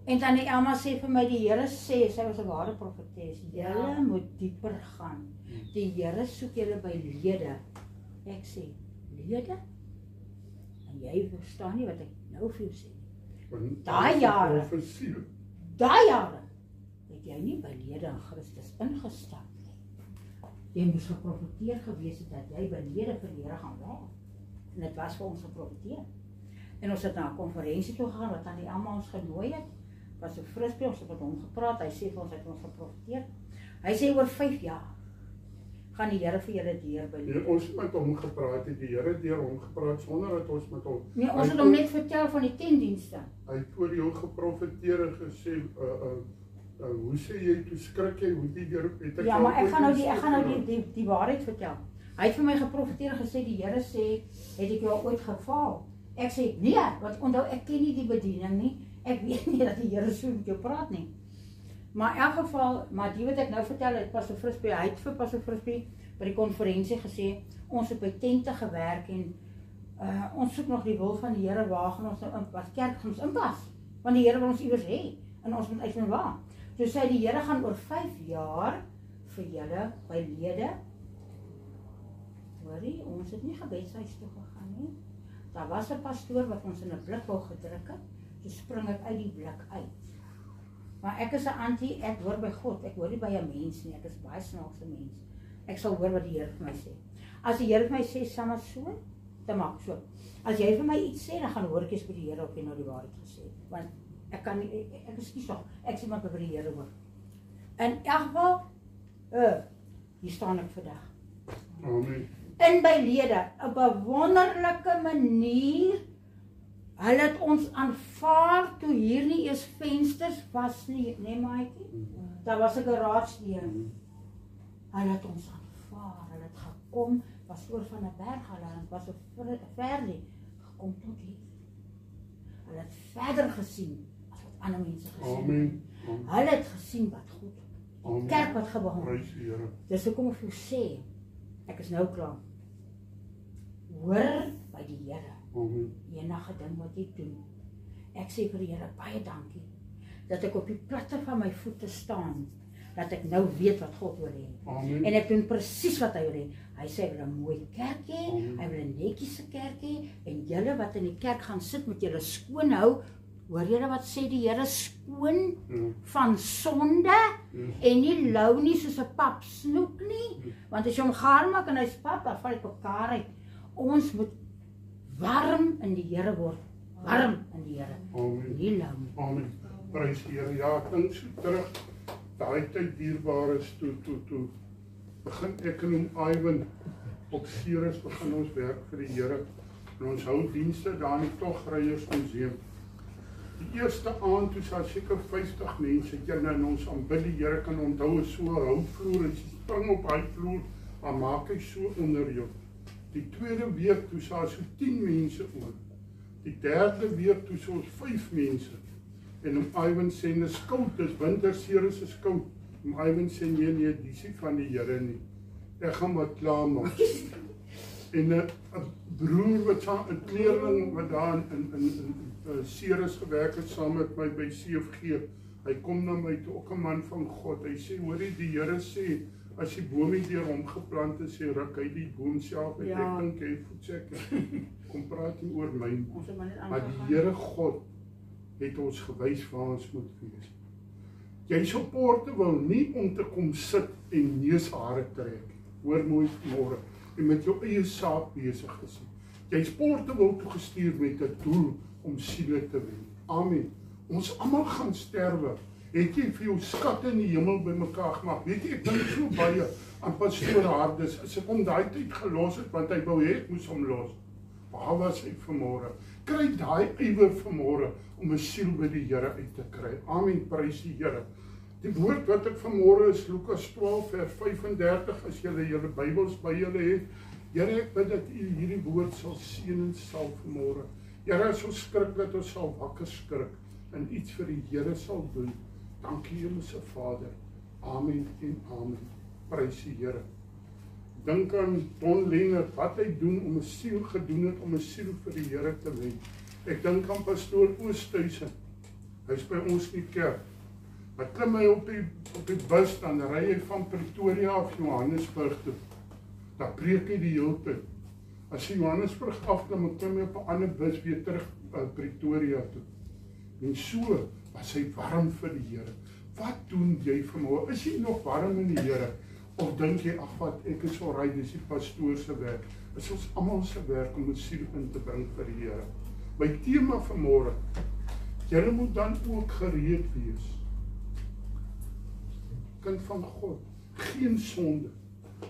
S4: En Tannie Elma sê vir my, die Here sê, sy was 'n ware profetes, julle moet dieper gaan. Die Here soek julle by lede. Ek sê, lede? En jy verstaan nie wat ek nou vir jou sê. Daai jare het jy nie by lede in Christus ingestap nie. Jy moes geprofeteer gewees het dat jy by lede vir die Here gaan werk. En dit was vir ons geprofeteer. En ons het na 'n konferensie toe gegaan wat Tannie Elma ons genooi het. Was so frisbee, ons het met hom gepraat, hy sê vir ons het ons geprofeteer. Hy sê oor 5 jaar gaan die Here vir julle deur by
S1: Nee, ons het met hom gepraat, die Here deur hom gepraat sonder dat ons met hom.
S4: Nee, ons het hom net vertel van die 10 dienste.
S1: Hy het oor jou geprofeteer en gesê, hoe sê jy, toe skrik jy, hoe die deur het ek
S4: Ja,
S1: jou
S4: maar ek
S1: ooit
S4: gaan nou
S1: gesê,
S4: die waarheid vertel. Hy het vir my geprofeteer en gesê die Here sê, het ek jou ooit gefaal? Ek sê nee, want onthou ek ken nie die bediening nie. Ek weet nie dat die Here so met jou praat nie. Maar in elk geval, maar die wat ek nou vertel het, Pastor Frisbee, hy het vir Pastor Frisbee by die konferensie gesê, ons het by tente gewerk en ons soek nog die wil van die Here, waar gaan ons nou in, wat kerk gaan ons inpas? Want die Here wil ons iewers hê, en ons moet uit en waar. So sê die Here gaan oor 5 jaar vir julle by lede. Hoorie, ons het nie gebedshuis toe gegaan nie. Daar was 'n pastoor wat ons in 'n blik wou gedruk het, so spring ek uit die blik uit. Maar ek is 'n anti, ek hoor by God, ek hoor nie by 'n mens nie, ek is baie snaakse mens. Ek sal hoor wat die Here vir my sê. As die Here vir my sê, "Samma so," dan maak so. As jy vir my iets sê, dan gaan hoor ek eers by die Here of jy nou die waarheid gesê het. Want ek kan nie, ek is kies tog, ek sê maar by die Here hoor. In elk geval, hier staan ek vandag.
S1: Amen.
S4: In by lede, op 'n wonderlike manier. Hulle het ons aanvaar toe hier nie eers vensters was nie, nee maatjie. Daar was 'n garagedeur. Hulle het ons aanvaar, hulle het gekom, was oor van 'n berghaland, was 'n verder gekom tot hier. Hulle het verder gesien as wat ander mense gesien het.
S1: Amen.
S4: Hulle het gesien wat goed.
S1: Amen.
S4: Kerk wat gebou.
S1: Prys die Here.
S4: Dis hoekom ek vir jou sê, ek is nou klaar. Hoor by die Here.
S1: Amen.
S4: Enige ding wat jy doen. Ek sê vir die Here baie dankie dat ek op die platte van my voete staan, dat ek nou weet wat God wil hê.
S1: Amen.
S4: En ek doen presies wat hy wil hê. Hy sê hy wil 'n mooi kerk hê,
S1: Amen.
S4: hy wil 'n netjiese kerk hê en julle wat in die kerk gaan sit moet julle skoon hou. Hoor julle wat sê die Here, skoon van sonde en nie lou nie soos 'n pap snoek nie, want as jy hom gaar maak en hy's pap, dan val hy mekaar uit. Ons moet warm in die Here word, warm in die Here,
S1: Amen.
S4: nie lou nie.
S1: Amen. Prys die Here. Ja, ek dink so terug, daai tyd dierbaar is toe begin ek en Iwan op Ceres begin ons werk vir die Here. En ons hou dienste daar in die Togryers museum. Die eerste aand toe sal seker 50 mense in ons aanbid die Here, kan onthou is so 'n houtvloer, en jy spring op daai vloer, dan maak hy so onder jou. Die tweede week toe sal so 10 mense oor. Die derde week toe so 5 mense. En Iwan sê, dis koud, dis winter, Ceres is koud. Iwan sê, nee, dis nie van die Here nie. Ek gaan wat klaar maak. En 'n broer wat 'n kleerling wat daar in Ceres gewerk het saam met my by CFG, hy kom na my toe, ook 'n man van God. Hy sê, hoorie, die Here sê, as die boom nie deur hom geplant is, sê ruk hy die boom self uit.
S4: Ja.
S1: Ek dink hy voetseker. Kom praat nie oor my.
S4: Ons het maar net
S1: Maar die Here God het ons gewys waar ons moet wees. Jy supporte wil nie om te kom sit en neushare trek. Hoor mooi môre. En met jou eie saak besig gesit. Jy sporte wil toegestuur met 'n doel om siele te wen. Amen. Ons almal gaan sterwe. Het jy vir jou skatte in die hemel bymekaar gemaak? Weet jy, ek dink so baie aan pastoor Hardes. As ek hom daai tyd gelos het, want hy wou hê ek moes hom los. Waar was hy vanmôre? Kry daai ywer vanmôre om 'n siel by die Here uit te kry. Amen, prys die Here. Die woord wat ek vanmôre is Lukas 12 vers 35, as julle julle Bybels by julle het. Here, ek bid dat U hierdie woord sal seën en sal vanmôre. Here, as ons skrik, dat ons sal wakker skrik en iets vir die Here sal doen. Dankie, Hemelse Vader. Amen en amen. Prys die Here. Dink aan Don Leonard, wat hy doen om 'n siel gedoen het, om 'n siel vir die Here te wen. Ek dink aan pastoor Oosthuizen. Hy's by ons in die kerk. Hy klim hy op die bus, dan ry hy van Pretoria af Johannesburg toe. Dan preek hy die hele tyd. As hy Johannesburg afklim, dan klim hy op 'n ander bus weer terug Pretoria toe. En so was hy warm vir die Here. Wat doen jy vanmôre? Is jy nog warm in die Here? Of dink jy, ag wat, ek is al reg, dis die pastoor se werk. Is ons almal se werk om 'n siel in te bring vir die Here. My tema vanmôre, julle moet dan ook gereed wees. Kind van God, geen sonde.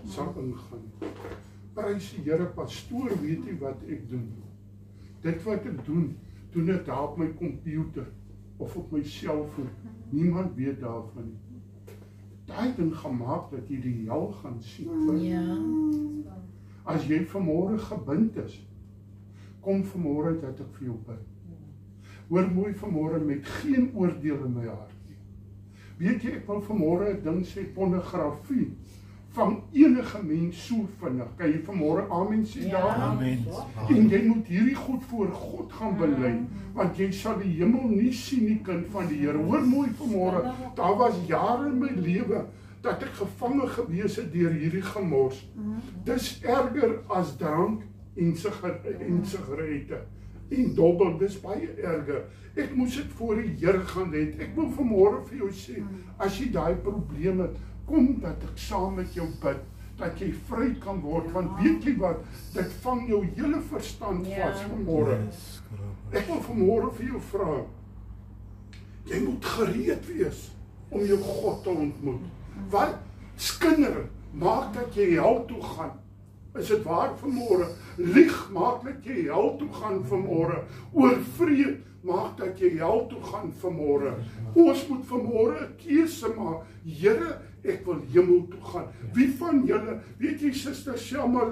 S1: sal ingaan. Prys die Here, pastoor, weet jy wat ek doen? Dit wat ek doen ek daar op my komputer of op my selfoon. Niemand weet daarvan nie. Daai ding gemaak dat jy die hel gaan sien.
S6: Ja.
S1: As jy vanmôre gebind is, kom vanmôre dat ek vir jou bid. Hoor mooi vanmôre met geen oordeel in my hart nie. Weet jy, ek wil vanmôre 'n ding sê, pornografie vang enige mens so vinnig. Kan jy vanmôre amen sê daar?
S2: Amen.
S1: En jy moet hierdie goed voor God gaan bely, want jy sal die hemel nie sien nie, kind van die Here. Hoor mooi vanmôre, daar was jare in my lewe dat ek gevange gewees het deur hierdie gemors. Dis erger as drank en sigarette. En dobbel, dis baie erger. Ek moes dit voor die Here gaan lê. Ek wil vanmôre vir jou sê, as jy daai probleem het, kom dat ek saam met jou bid, dat jy vry kan word, want weet jy wat, dit vang jou hele verstand vas vanmôre. Ek wil vanmôre vir jou vra, jy moet gereed wees om jou God te ontmoet. Wat? Skinder, maak dat jy hel toe gaan. Is dit waar vanmôre? Lieg, maak dat jy hel toe gaan vanmôre. Oorvreed, maak dat jy hel toe gaan vanmôre. Ons moet vanmôre 'n keuse maak. Here, ek wil hemel toe gaan. Wie van julle, weet jy Suster Selma,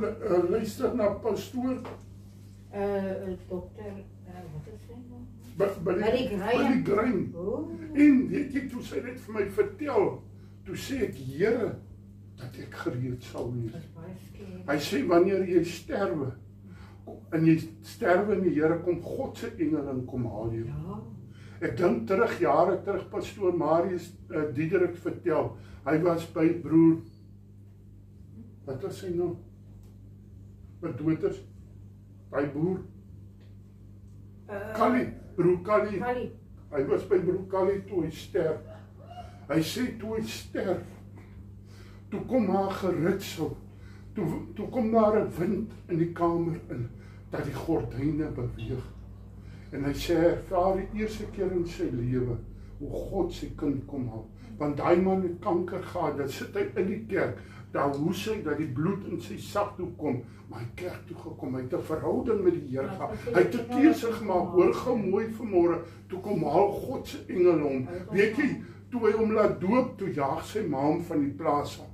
S1: luister na pastoor?
S4: Dokter, wat is sy naam?
S1: By die Grein. En weet jy, toe sy dit vir my vertel, toe sê ek, Here, dat ek gereed sal wees. Hy sê, wanneer jy sterwe, en jy sterwe in die Here, kom God se engele en kom haal jou. Ek dink terug, jare terug, pastoor Marius Diederik vertel, hy was by broer, wat was sy naam? Wat dood is? By broer broer Kali. Hy was by broer Kali toe hy sterf. Hy sê toe hy sterf, toe kom haar geritsel, toe kom daar 'n wind in die kamer in, dat die gordyne beweeg. En hy sê, ervaar die eerste keer in sy lewe, hoe God sy kind kom haal. Want daai man het kanker gehad, dan sit hy in die kerk, daar hoes hy, dat die bloed in sy sak toe kom, maar hy kerk toe gekom, hy het 'n verhouding met die Here gehad, hy het 'n keuse gemaak, hoor gou mooi vanmôre, toe kom haal God se engel hom, weet jy, toe hy hom laat doop, toe jaag sy ma hom van die plaas af.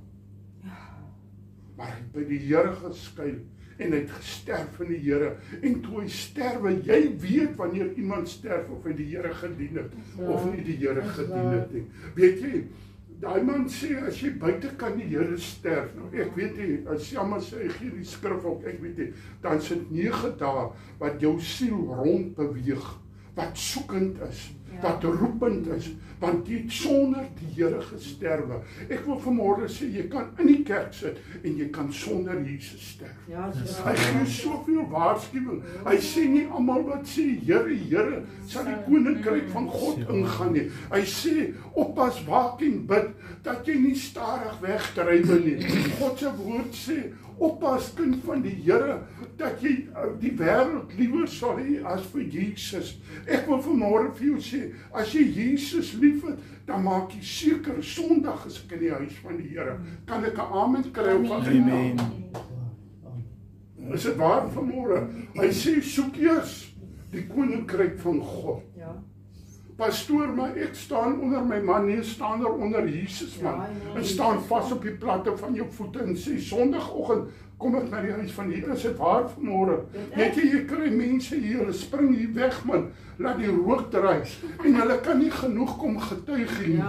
S1: Maar hy het by die Here geskuil, en hy het gesterf in die Here, en toe hy sterwe, jy weet wanneer iemand sterf, of hy die Here gedien het, of nie die Here gedien het nie. Weet jy, daai man sê, as jy buite kan die Here sterf, nou ek weet nie, as jammer sê, ek gee die skrif ook, ek weet nie, dan is dit 9 dae, wat jou siel rond beweeg, wat soekend is, wat roepend is, want jy het sonder die Here gesterwe. Ek wil vanmôre sê, jy kan in die kerk sit, en jy kan sonder Jesus sterf. Hy gee soveel waarskuwing, hy sê nie almal wat sê, Here, Here, sal die koninkryk van God ingaan nie. Hy sê, oppas, waak en bid, dat jy nie stadig wegdrywe nie. God se woord sê, oppas, kind van die Here, dat jy die wêreld liewer sal hê as vir Jesus. Ek wil vanmôre vir jou sê, as jy Jesus liefhet, dan maak jy seker, Sondag is ek in die huis van die Here. Kan ek 'n amen kry op van
S2: Amen.
S1: Is dit waar vanmôre? Hy sê, soek eers die koninkryk van God. Pastoor, maar ek staan onder my man, nie staan er onder Jesus man, en staan vas op die platte van jou voete en sê, Sondagoggend kom ek na die huis van die Here, is dit waar vanmôre? Weet jy kry mense hier, hulle spring hier weg man, laat die rook draai, en hulle kan nie genoeg kom getuig nie.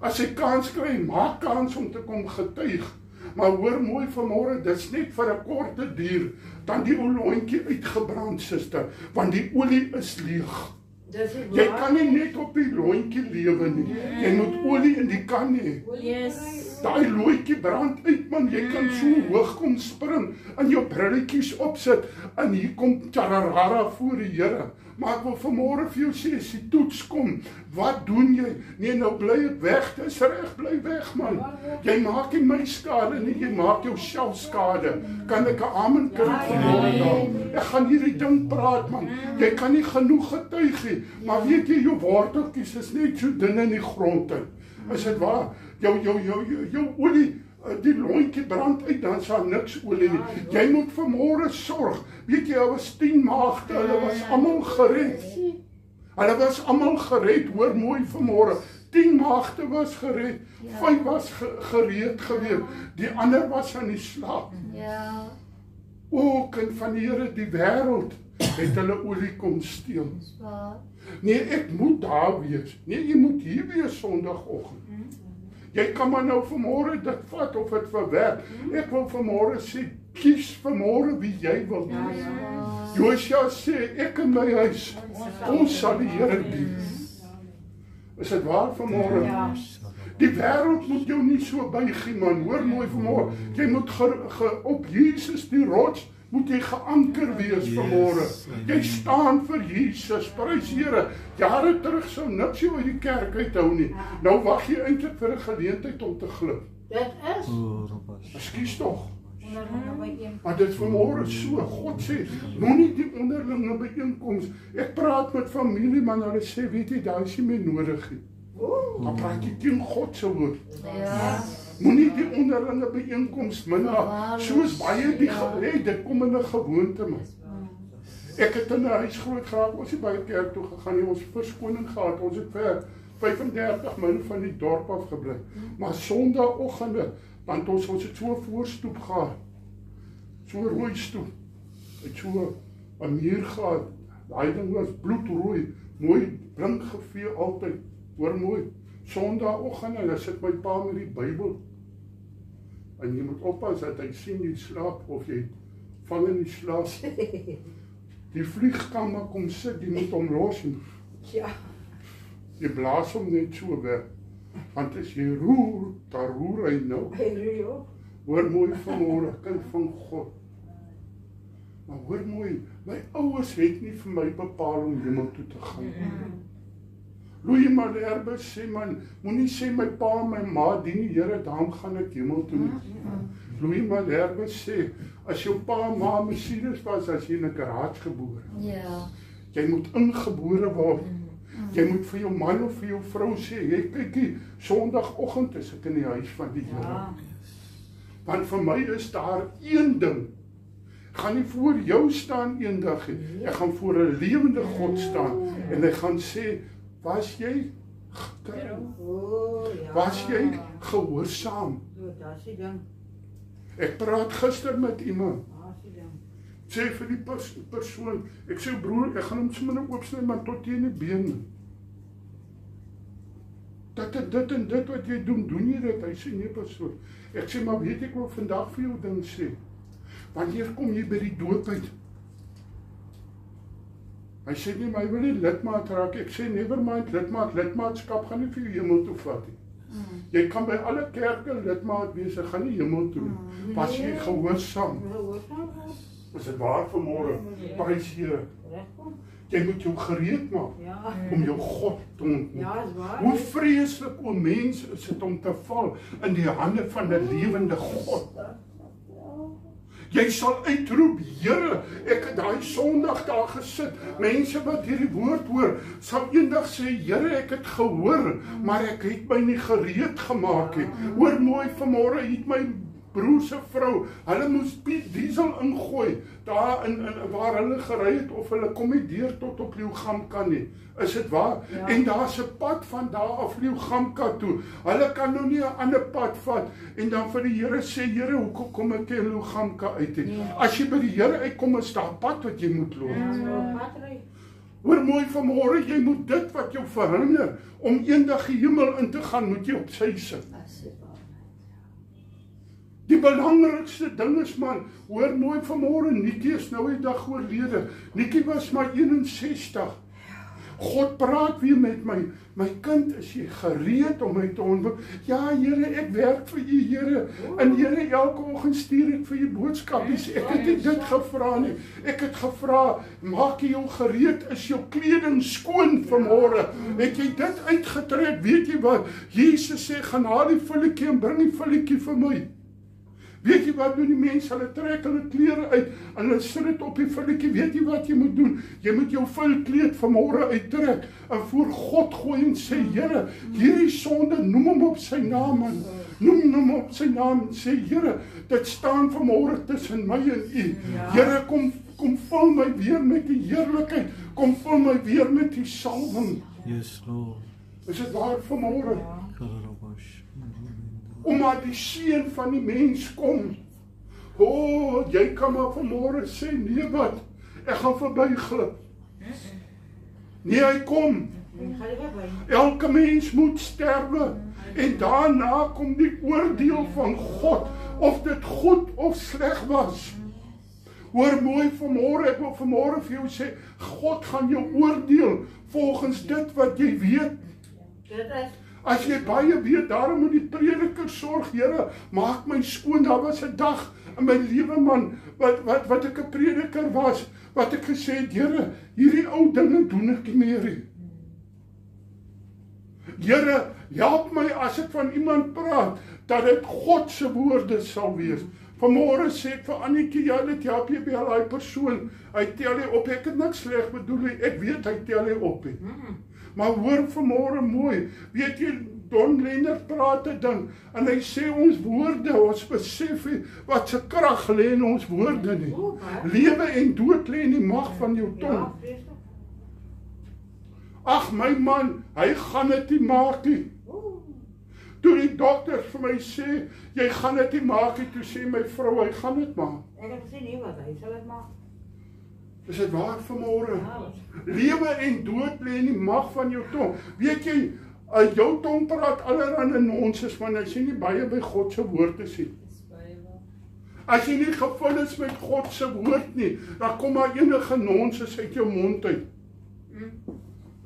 S1: As hy kans kry, maak kans om te kom getuig, maar hoor mooi vanmôre, dit is net vir 'n korte duur, dan die oloontjie uitgebrand, suster, want die olie is leeg. Jy kan nie net op die loontjie lewe nie. Jy moet olie in die kan hê. Daai loontjie brand uit man, jy kan so hoog kom spring en jou brilletjies opsit en hier kom tararara voor die Here. Maar ek wil vanmôre vir jou sê, as die toets kom, wat doen jy? Nee, nou bly ek weg, dis reg, bly weg man. Jy maak nie my skade nie, jy maak jouself skade. Kan ek 'n amen kry vanmôre daar? Ek gaan hierdie ding praat man. Jy kan nie genoeg getuig nie, maar weet jy, jou worteltjies is net so dun in die grond in. Is dit waar? Jou olie die lontjie brand uit, dan is daar niks olie nie. Jy moet vanmôre sorg. Weet jy, daar was 10 maagde, hulle was almal gered. Hulle was almal gered, hoor mooi vanmôre. 10 maagde was gered, 5 was gereed gewees, die ander was aan die slaap.
S6: Ja.
S1: O, kind van die Here, die wêreld het hulle olie kom steel.
S6: Waar?
S1: Nee, ek moet daar wees. Nee, jy moet hier wees Sondagoggend. Jy kan maar nou vanmôre dit vat of dit verwerk. Ek wil vanmôre sê, kies vanmôre wie jy wil wees. Josua sê, ek en my huis, ons sal die Here dien. Is dit waar vanmôre?
S4: Ja.
S1: Die wêreld moet jou nie so buig, man. Hoor mooi vanmôre. Jy moet op Jesus die rots moet jy geanker wees vanmôre. Jy staan vir Jesus. Prys Here. Jare terug sou niks jou uit die kerk uithou nie. Nou wag jy eintlik vir 'n geleentheid om te glip.
S4: Dit is.
S1: Ekskuus tog.
S4: Onderlinge byeenkoms.
S1: Maar dit is vanmôre so. God sê, moenie die onderlinge byeenkoms. Ek praat met familie, man, hulle sê, weet jy, daar is nie meer nodig nie. Dan praat jy teen God se woord.
S6: Ja.
S1: Moenie die onderlinge byeenkoms minag, soos baie die dit kom in 'n gewoonte, man. Ek het in 'n huis groot geraak, ons het by die kerk toe gegaan, nie, ons verskoning gehad, ons het ver 35 min van die dorp af gebly. Maar Sondagoggende, want ons het so 'n voorstoep gehad, so 'n rooi stoep, het so 'n muur gehad, daai ding was bloedrooi, mooi blink gevee altyd, hoor mooi. Sondagoggend, en dan sit my pa met die Bybel, en jy moet oppas dat hy sien jy slaap, of jy val in die slaap. Die vliegkamer kom sit, jy moet hom los,
S4: Ja.
S1: jy blaas hom net so weg, want as jy roer, dan roer hy nou. Hoor mooi vanmôre, kind van God. Maar hoor mooi, my ouers het nie vir my bepaal om hemel toe te gaan. Louis Malherbe sê, man, moenie sê my pa en my ma dien die Here, daarom gaan ek hemel toe nie. Louis Malherbe sê, as jou pa en ma Messias was, as jy in 'n garage gebore.
S6: Ja.
S1: Jy moet ingebore word. Jy moet vir jou man of vir jou vrou sê, hey, kykie, Sondagoggend is ek in die huis van die Here. Want vir my is daar een ding. Ek gaan nie voor jou staan eendag nie. Ek gaan voor 'n lewende God staan en hy gaan sê, was jy getrou? Was jy gehoorsaam?
S4: Dis die ding.
S1: Ek praat gister met iemand.
S4: Dis die ding.
S1: Sê vir die persoon, ek sê broer, ek gaan hom sommer nou oopsny, maar tot teen die been. Dit en dit wat jy doen jy dit? Hy sê nee persoon. Ek sê, maar weet ek wil vandag vir jou ding sê. Wanneer kom jy by die doop uit? Hy sê nie, maar hy wil nie lidmaat raak. Ek sê, never mind, lidmaatskap gaan nie vir jou hemel toe vat nie. Jy kan by alle kerke lidmaat wees, jy gaan nie hemel toe nie. Was jy gehoorsaam? Is dit waar vanmôre? Prys Here. Jy moet jou gereed maak om jou God te ontmoet.
S4: Ja, is waar.
S1: Hoe vreeslik o mens is dit om te val in die hande van 'n lewende God. Jy sal uitroep, Here, ek het daai Sondag daar gesit. Mense wat hierdie woord hoor, sal eendag sê, Here, ek het gehoor, maar ek het my nie gereed gemaak nie. Hoor mooi, vanmôre het my broer se vrou, hulle moes diesel ingooi, daar in waar hulle gery het, of hulle kom nie deur tot op Liugamka nie. Is dit waar? Ja. En daar's 'n pad van daar af Liugamka toe. Hulle kan nou nie 'n ander pad vat en dan vir die Here sê, Here, hoekom kom ek in Liugamka uit? Ja. As jy by die Here uitkom, is daar 'n pad wat jy moet loop. Hoor mooi vanmôre, jy moet dit wat jou verhinder om eendag die hemel in te gaan, moet jy op sy sit. Die belangrikste ding is, man, hoor mooi vanmôre, Nikkie is nou die dag oorlede. Nikkie was maar 61. God praat weer met my. My kind, is jy gereed om my te ontmoet? Ja, Here, ek werk vir u, Here. En Here, elke oggend stuur ek vir u boodskapies. Ek het nie dit gevra nie. Ek het gevra, maak jy jou gereed, is jou kleding skoon vanmôre? Het jy dit uitgetrek? Weet jy wat? Jesus sê, gaan haal die vulletjie en bring die vulletjie vir my. Weet jy wat doen die mense? Hulle trek hulle klere uit en hulle sit dit op die vulletjie. Weet jy wat jy moet doen? Jy moet jou vulkleed vanmôre uittrek en voor God gooi en sê, Here, hierdie sonde, noem hom op sy naam, man. Noem hom op sy naam en sê, Here, dit staan vanmôre tussen my en U. Here, kom vul my weer met die heerlikheid. Kom vul my weer met die salwing.
S2: Yes, Lord.
S1: Is dit waar vanmôre? Omdat die seun van die mens kom. Jy kan maar vanmôre sê, nee wat, ek gaan verbyglip. Nee, hy kom. Elke mens moet sterwe. En daarna kom die oordeel van God, of dit goed of sleg was. Hoor mooi vanmôre, ek wil vanmôre vir jou sê, God gaan jou oordeel volgens dit wat jy weet. As jy baie weet, daarom moet die prediker sorg, Here, maak my skoon. Daar was 'n dag in my lewe, man, wat ek 'n prediker was, wat ek gesê het, Here, hierdie ou dinge doen ek nie meer nie. Here, help my as ek van iemand praat, dat dit God se woorde sal wees. Vanmôre sê ek vir Annetjie, ja, dit help jy by daai persoon. Hy tel jy op, ek het niks sleg bedoel nie, ek weet hy tel jy op nie. Maar hoor vanmôre mooi, weet jy, Don Lennard praat 'n ding, en hy sê ons woorde, ons besef nie wat se krag lê in ons woorde nie. Lewe en dood lê in die mag van jou tong. Ag my man, hy gaan dit nie maak nie. Toe die dokters vir my sê, jy gaan dit nie maak nie, toe sê my vrou, hy gaan dit maak.
S4: Ek het gesê nee wat, hy sal dit maak.
S1: Is dit waar vanmôre? Lewe en dood lê in die mag van jou tong. Weet jy, jou tong praat allerhande nonsens, want hy sê nie baie by God se woord te sien. As jy nie gevul is met God se woord nie, dan kom maar enige nonsens uit jou mond uit.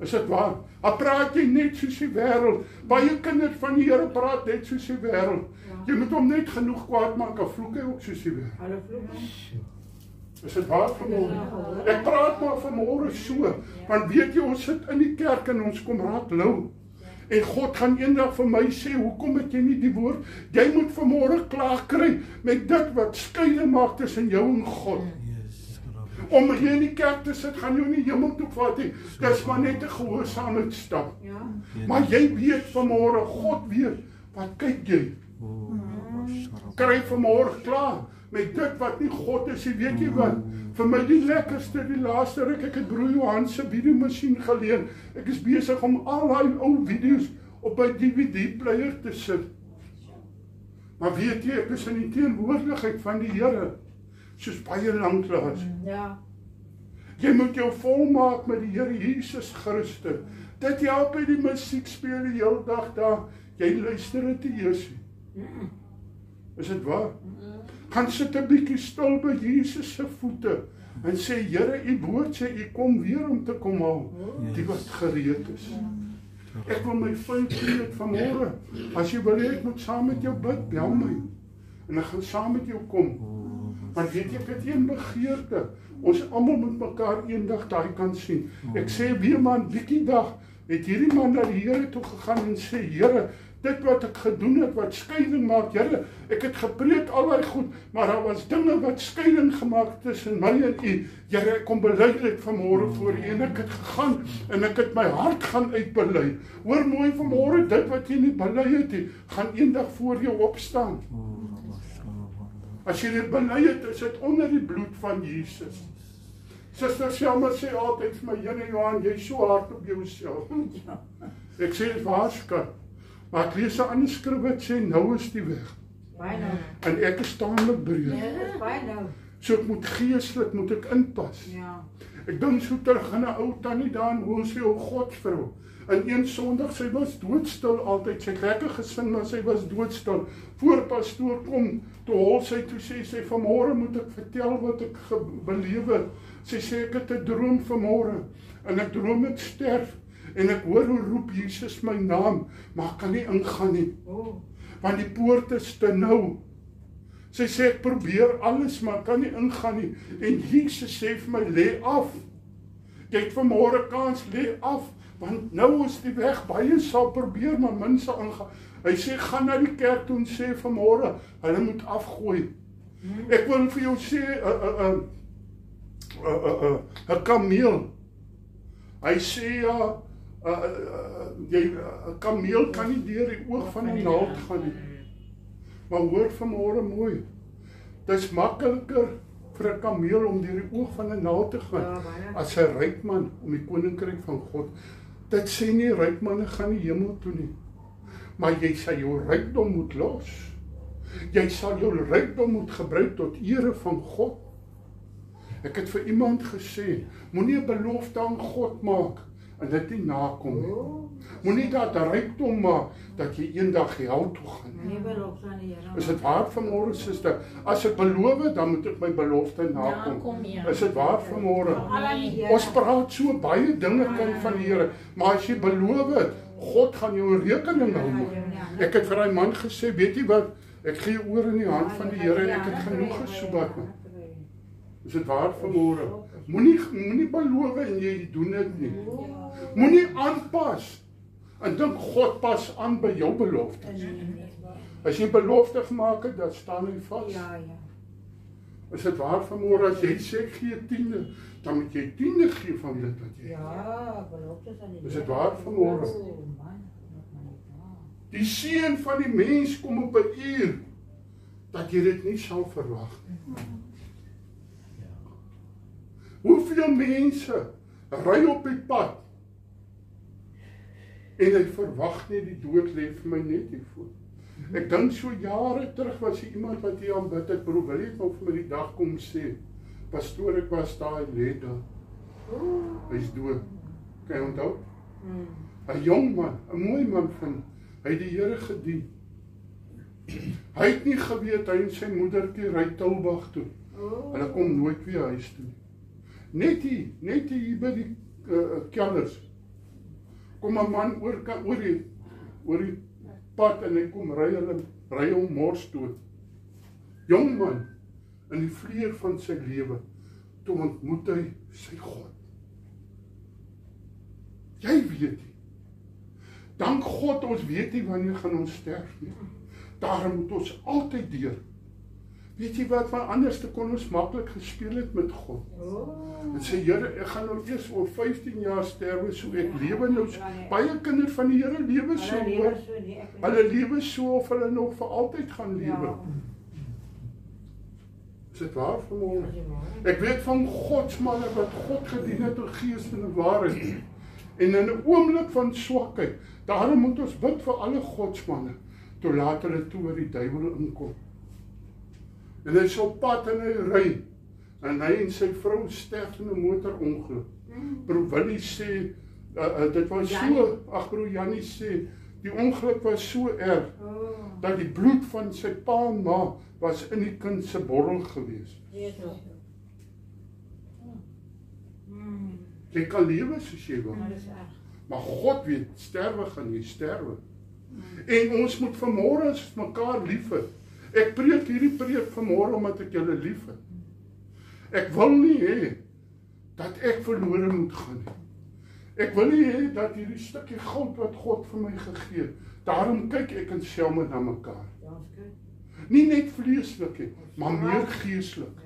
S1: Is dit waar? Dan praat jy net soos die wêreld. Baie kinders van die Here praat net soos die wêreld. Jy moet hom net genoeg kwaad maak, dan vloek hy ook soos die wêreld.
S4: Hulle vloek.
S1: Is dit waar vanmôre? Ek praat maar vanmôre so, want weet jy, ons sit in die kerk en ons kom raak lou. En God gaan eendag vir my sê, hoekom het jy nie die woord? Jy moet vanmôre klaar kry met dit wat skeiding maak tussen jou en God. Om hier in die kerk te sit, gaan jou nie hemel toe vat nie. Dis maar net 'n gehoorsaamheidsstap. Maar jy weet vanmôre, God weet, wat kyk jy? Kry vanmôre klaar met dit wat nie God is. Weet jy wat? Vir my die lekkerste, die laaste ruk, ek het broer Johan se videomasjien geleen. Ek is besig om al daai ou video's op my DVD-player te sit. Maar weet jy, ek is in die teenwoordigheid van die Here, soos baie lanklaas.
S4: Ja.
S1: Jy moet jou volmaak met die Here Jesus Christus. Dit help by die musiek speel die hele dag daar. Jy luister dit nie eers nie. Is dit waar? Gaan sit 'n bietjie stil by Jesus se voete en sê, Here, U woord sê U kom weer om te kom haal die wat gereed is. Ek wil my vyfie het vanmôre. As jy wil hê ek moet saam met jou bid, bel my. En ek gaan saam met jou kom. Want weet jy, ek het een begeerte. Ons almal moet mekaar eendag daai kan sien. Ek sê weer man, bietjie dag het hierdie man na die Here toe gegaan en sê, Here, dit wat ek gedoen het, wat skeiding maak, Here, ek het gepreek al daai goed, maar daar was dinge wat skeiding gemaak tussen my en U. Here, ek kom bely dit vanmôre voor U en ek het gegaan en ek het my hart gaan uitbely. Hoor mooi vanmôre, dit wat jy nie bely het nie, gaan eendag voor jou opstaan. As jy dit bely het, is dit onder die bloed van Jesus. Suster Selma sê altyd vir my, Here Johan, jy is so hard op jouself. Ek sê dit waar, skat. Maar ek lees 'n ander skrif wat sê, nou is die weg.
S4: Baie nou.
S1: En ek is taamlik breed.
S4: Ja, dis baie nou.
S1: So ek moet geestelik, moet ek inpas.
S4: Ja.
S1: Ek dink so terug aan 'n ou tannie daar in Hoësveld, Godsvrou. En een Sondag, sy was doodstil altyd. Sy het lekker gesing, maar sy was doodstil. Voor pastoor kom, toe hol sy, toe sê sy, vanmôre moet ek vertel wat ek beleef het. Sy sê, ek het 'n droom vanmôre. En ek droom ek sterf. En ek hoor hoe roep Jesus my naam, maar ek kan nie ingaan nie. Want die poort is te nou. Sy sê, ek probeer alles, maar ek kan nie ingaan nie. En Jesus sê vir my, lê af. Jy het vanmôre kans, lê af. Want nou is die weg, baie sal probeer, maar min sal ingaan. Hy sê, gaan na die kerk toe en sê vanmôre, hulle moet afgooi. Ek wil vir jou sê, 'n kameel. Hy sê, ja, 'n kameel kan nie deur die oog van die naald gaan nie. Maar hoor vanmôre mooi. Dit is makliker vir 'n kameel om deur die oog van 'n naald te gaan as 'n ryk man om die koninkryk van God. Dit sê nie ryk manne gaan die hemel toe nie. Maar jy sal jou rykdom moet los. Jy sal jou rykdom moet gebruik tot ere van God. Ek het vir iemand gesê, moenie 'n belofte aan God maak en dit nie nakom nie. Moenie dat rykdom maak dat jy eendag hel toe gaan nie. Is dit waar vanmôre, suster? As ek beloof, dan moet ek my belofte nakom. Is dit waar vanmôre? Ons praat so baie dinge kind van die Here, maar as jy beloof het, God gaan jou rekening hou. Ek het vir hy man gesê, weet jy wat? Ek gee jou oor in die hand van die Here en ek het genoeg gesoebat. Is dit waar vanmôre? Moenie beloof en jy doen dit nie. Moenie aanpas en dink God pas aan by jou beloftes. As jy belofte gemaak het, dan staan hy vas. Is dit waar vanmôre as jy sê gee 10, dan moet jy 10 gee van dit wat jy het. Is dit waar vanmôre? Die seun van die mens kom op 'n uur dat jy dit nie sal verwag nie. Hoeveel mense ry op die pad en hy verwag nie die dood lê vir my net hier voor. Ek dink so jare terug was hier iemand wat hier aanbid het, broer wil jy nog vir my die dag kom sê, pastoor ek was daar, hy lê daar. Hy's dood. Kan jy onthou? 'n Jong man, 'n mooi man van, hy het die Here gedien. Hy het nie geweet hy en sy moedertjie ry Tilbag toe. Hulle kom nooit weer huis toe. Net hier by die kelders. Kom 'n man oor die pad en hy kom ry hom mors dood. Jong man, in die vleuer van sy lewe, toe ontmoet hy sy God. Jy weet nie. Dank God, ons weet nie wanneer gaan ons sterf nie. Daarom moet ons altyd deur. Weet jy wat, van anders te kon ons maklik gespeel het met God. En sê, Here, ek gaan nou eers oor 15 jaar sterwe, so ek lewe nou. Baie kinders van die Here lewe so. Hulle lewe so of hulle nog vir altyd gaan lewe. Is dit waar vanmôre? Ek weet van godsmanne wat God gedien het in gees en in waarheid. En in 'n oomblik van swakheid, daarom moet ons bid vir alle godsmanne, toe laat hulle toe oor die duiwel inkom. En hy is op pad en hy ry, en hy en sy vrou sterf in 'n motorongeluk. Broer Willie sê, dit was so, broer Jannie sê, die ongeluk was so erg, dat die bloed van sy pa en ma was in die kind se borrel gewees. Jy kan lewe soos jy wil. Maar God weet, sterwe gaan jy sterwe. En ons moet vanmôre as mekaar lief het. Ek preek hierdie preek vanmôre omdat ek julle lief het. Ek wil nie hê dat ek verlore moet gaan nie. Ek wil nie hê dat hierdie stukkie goud wat God vir my gegee het, daarom kyk ek en Selma na mekaar. Nie net vleeslik nie, maar meer geestelik.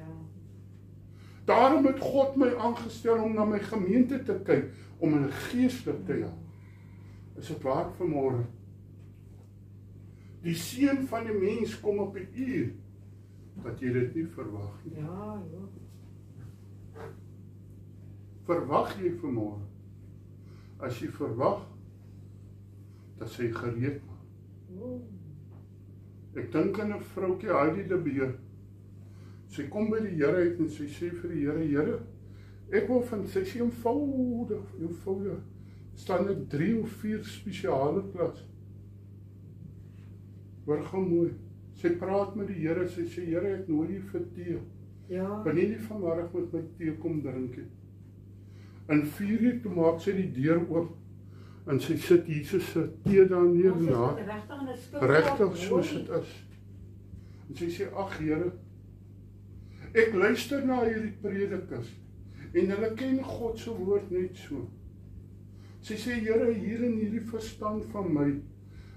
S1: Daarom het God my aangestel om na my gemeente te kyk, om hulle geestelik te help. Is dit waar vanmôre? Die seun van die mens kom op 'n uur, dat jy dit nie verwag nie. Verwag jy vanmôre? As jy verwag, dat sy gereed maak. Ek dink aan 'n vroukie, Heidi de Beer. Sy kom by die Here uit en sy sê vir die Here, Here, ek wil van, sy sê eenvoudig, staan ek 3 of 4 spesiale klas. Hoor gou mooi. Sy praat met die Here, sy sê, Here, ek nooi jy vir tee. Wanneer jy vanmiddag met my tee kom drink het. En 4 uur toe maak sy die deur oop, en sy sit Jesus se tee daar neer na. Regtig soos dit is. En sy sê, ag Here, ek luister na hierdie predikers, en hulle ken God se woord net so. Sy sê, Here, hier in hierdie verstand van my,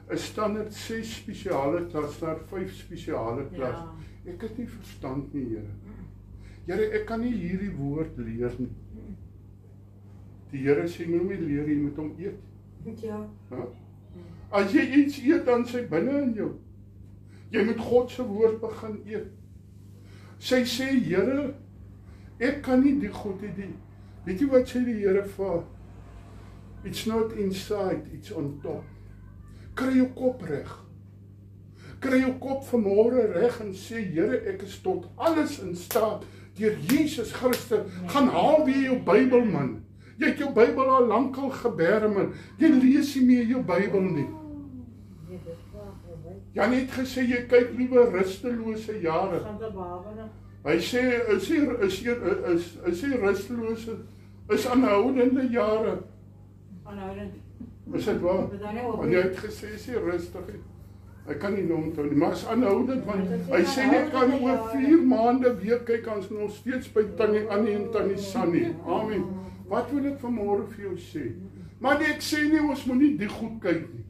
S1: is standaard 6 spesiale klas, daar 5 spesiale klas. Ek het nie verstand nie, Here. Here, ek kan nie hierdie woord leer nie. Die Here sê, moet my leer, jy moet hom eet. As jy iets eet, dan sy binne in jou. Jy moet God se woord begin eet. Sy sê, Here, ek kan nie die goed hê nie. Weet jy wat sê die Here vir haar? It's not inside, it's on top. Kry jou kop reg. Kry jou kop vanmôre reg en sê, Here, ek is tot alles in staat deur Jesus Christus. Gaan haal weer jou Bybel, man. Jy het jou Bybel al lankal geberre, man. Jy lees nie meer jou Bybel nie. Jan het gesê, jy kyk liewe rustelose jare. Hy sê, is die rustelose, is aanhoudende jare. Is dit waar? Want jy het gesê, is die rustig. Hy kan nie nou onthou nie, maar is aanhoudend, want hy sê, jy kan oor 4 maande weer kyk, ons nog steeds by Tannie Annie en Tannie Sannie. Amen. Wat wil ek vanmôre vir jou sê? Maar ek sê nie, ons moet nie die goed kyk nie.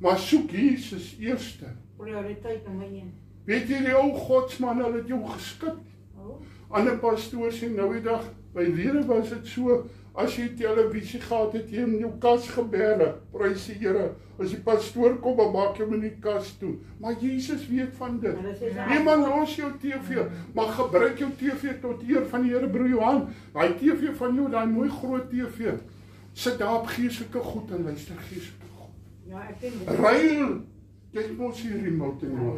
S1: Maar soek Jesus eerste. Weet jy die ou godsman, hulle het jou geskik. Ander pastoor sê nou die dag, by lede was dit so, as jy televisie gehad het, jy in jou kas geberre, prys die Here. As die pastoor kom, dan maak jy hom in die kas toe. Maar Jesus weet van dit. Nee man, los jou TV, maar gebruik jou TV tot eer van die Here, broer Johan. Daai TV van jou, daai mooi groot TV. Sit daar op geestelike goed en luister geestelike goed.
S4: Ja, ek ken dit.
S1: Ruil, jy het mos hier remote in jou.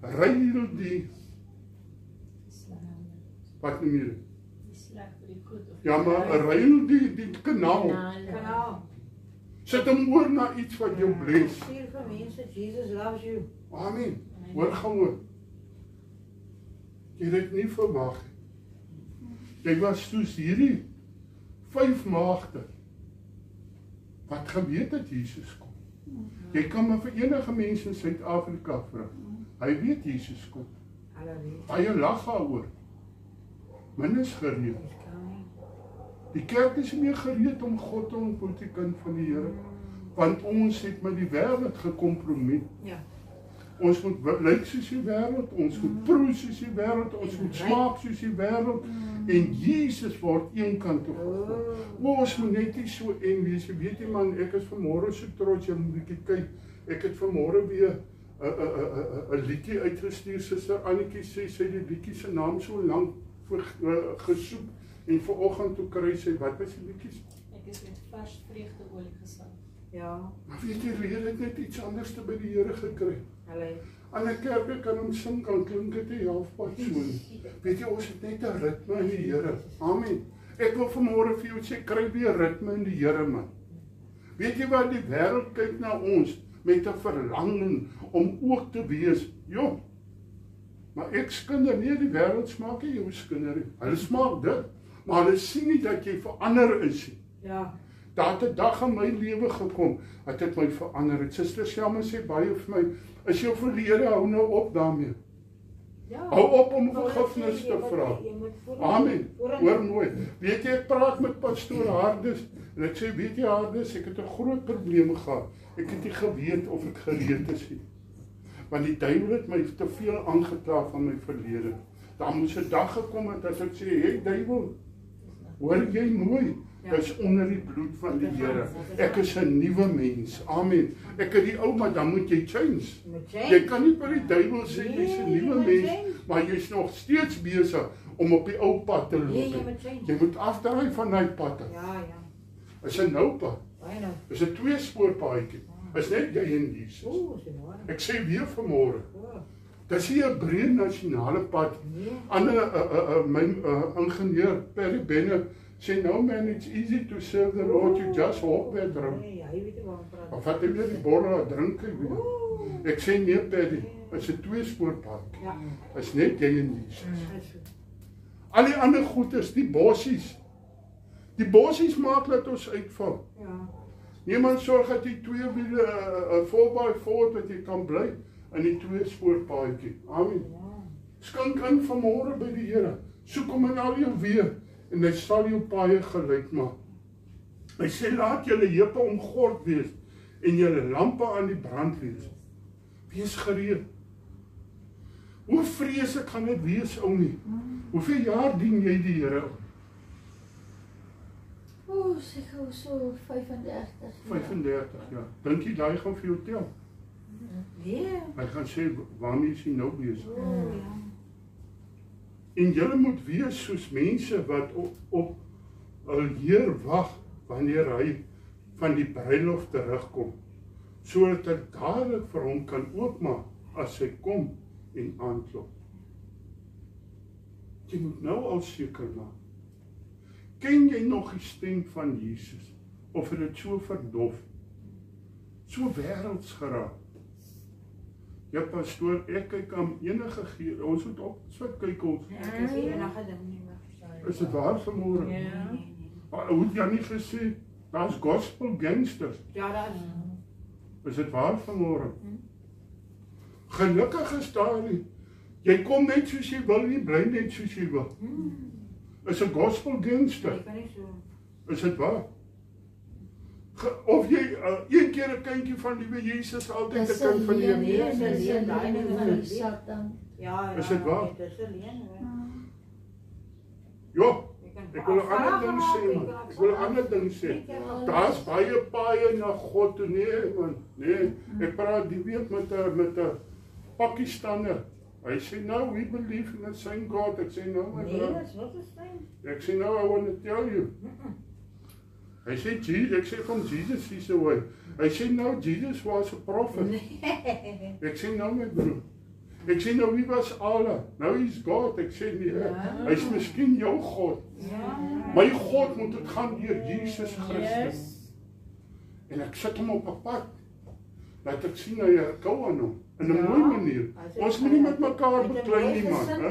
S1: Ruil die, wat noem jy dit? Ja, maar ruil die kanaal. Sit hom oor na iets wat jou bless.
S4: Stuur vir mense, Jesus loves you.
S1: Amen. Hoor gewoon. Jy het dit nie verwag nie. Jy was soos hierdie 5 maagde wat geweet het Jesus kom. Jy kan maar vir enige mens in Suid-Afrika vra. Hy weet Jesus kom. Hy lag daaroor. Men is gereed. Die kerk is meer gereed om God te ontmoet, die kind van die Here. Want ons het met die wêreld gekompromie.
S4: Ja.
S1: Ons moet lyk soos die wêreld, ons moet proe soos die wêreld, ons moet smaak soos die wêreld. En Jesus word eenkant toe gevat. Ons moet net nie so eng wees. Weet jy man, ek is vanmôre so trots, jy moet 'n bietjie kyk. Ek het vanmôre weer 'n liedjie uitgestuur. Suster Annetjie sê sy die liedjie se naam so lank gesoek. En vanoggend toe kry sy, wat was die liedjies?
S5: Ek is met vars vreugdeolie gesalf.
S4: Ja.
S1: Maar weet jy, Here het net iets anders te by die Here gekry.
S4: Hulle.
S1: Ander kerke kan hom sing, kan klink dit die halfpad so nie. Weet jy, ons het net 'n ritme in die Here. Amen. Ek wil vanmôre vir jou sê, kry weer ritme in die Here, man. Weet jy wat, die wêreld kyk na ons met 'n verlanging om ook te wees. Jo. Maar ek skinder nie, die wêreld smaak nie jou skinder nie. Hulle smaak dit. Maar hulle sien nie dat jy verander is nie.
S4: Ja.
S1: Daar het 'n dag in my lewe gekom, dat dit my verander het. Suster Selma sê baie vir my, is jou verlede, hou nou op daarmee.
S4: Ja.
S1: Hou op om vergifnis te vra. Amen. Hoor mooi. Weet jy, ek praat met pastoor Hardes, en ek sê, weet jy Hardes, ek het 'n groot probleem gehad. Ek het nie geweet of ek gereed is nie. Want die duiwel het my te veel aangekla van my verlede. Daar moes 'n dag gekom het as ek sê, hey duiwel, hoor jy mooi? Dit is onder die bloed van die Here. Ek is 'n nuwe mens. Amen. Ek het die ou, maar dan moet jy change. Jy kan nie vir die duiwel sê jy's 'n nuwe mens, maar jy's nog steeds besig om op die ou pad te loop. Jy moet afdraai van daai pad.
S4: Ja.
S1: Is 'n nou pad.
S4: Baie nou.
S1: Is 'n 2-spoorpaadjie. Is net jy en Jesus. Ek sê weer vanmôre. Dis hier 'n breë nasionale pad. Ander my ingenieur Perry Bennett sê nou man, it's easy to serve the Lord, you just walk there drink.
S4: Nee, hy weet nie waar om praat.
S1: Of wat jy net die borrel drink weer. Ek sê nee Perry, is 'n 2-spoorpad.
S4: Ja.
S1: Is net jy en Jesus. Al die ander goed is die bossies. Die bossies maak dat ons uitval.
S4: Ja.
S1: Niemand sorg dat jy 2 wiele 'n 4x4 wat jy kan bly in die 2-spoorpaadjie. Amen. Skink in vanmôre by die Here. Soek hom in al jou weë en hy sal jou paaie gelyk maak. Hy sê laat julle heupe omgord wees en julle lampe aan die brand wees. Wees gereed. Hoe vreeslik gaan dit wees, oumie? Hoeveel jaar dien jy die Here?
S6: Sy gou so 35.
S1: 35 jaar. Dink jy daai gaan vir jou tel?
S4: Nee.
S1: Hy gaan sê, waarmee is jy nou besig?
S4: O, ja.
S1: En julle moet wees soos mense wat op 'n Heer wag wanneer hy van die bruiloft terugkom, sodat hy dadelik vir hom kan oopmaak as hy kom en aanklop. Jy moet nou al seker maak. Ken jy nog die stem van Jesus? Of het dit so verdof? So wêrelds geraak? Ja, pastoor, ek kyk aan enige gee. Ons moet op swit kyk ons.
S4: Ek sê enige ding nie meer.
S1: Is dit waar vanmôre?
S4: Ja.
S1: Maar hoe het jy nie gesê, daar's gospel gangsters.
S4: Ja, dat
S1: Is dit waar vanmôre? Gelukkig is daar nie. Jy kom net soos jy wil, jy bly net soos jy wil. Is 'n gospel gangster.
S4: Ek kan nie so.
S1: Is dit waar? Of jy een keer 'n kindjie van liewe Jesus, altyd 'n kind van die Here.
S4: Nee, dis alleen, daai ding is alleen.
S6: Satan.
S4: Ja,
S1: Is dit waar?
S4: Dit is alleen, hoor.
S1: Ja, ek wil 'n ander ding sê, man. Ek wil 'n ander ding sê. Daar's baie paaie na God toe, nee, man. Nee, ek praat die week met 'n Pakistaner. Hy sê nou, we believe in the same God. Ek sê nou, my
S4: Nee,
S1: brother.
S4: dis wat is fyn.
S1: Ek sê nou, I want to tell you. Hy sê, ek sê van Jesus is a way. Hy sê nou, Jesus was a prophet. Ek sê nou, my broer. Ek sê nou, wie was Allah? Nou is God. Ek sê nee, hy is miskien jou God.
S4: Ja.
S1: My God moet dit gaan deur Jesus Christus. En ek sit hom op 'n pad. Laat ek sien hy herkou aan hom. In 'n mooi manier. Ons moet nie met mekaar beklei nie, man.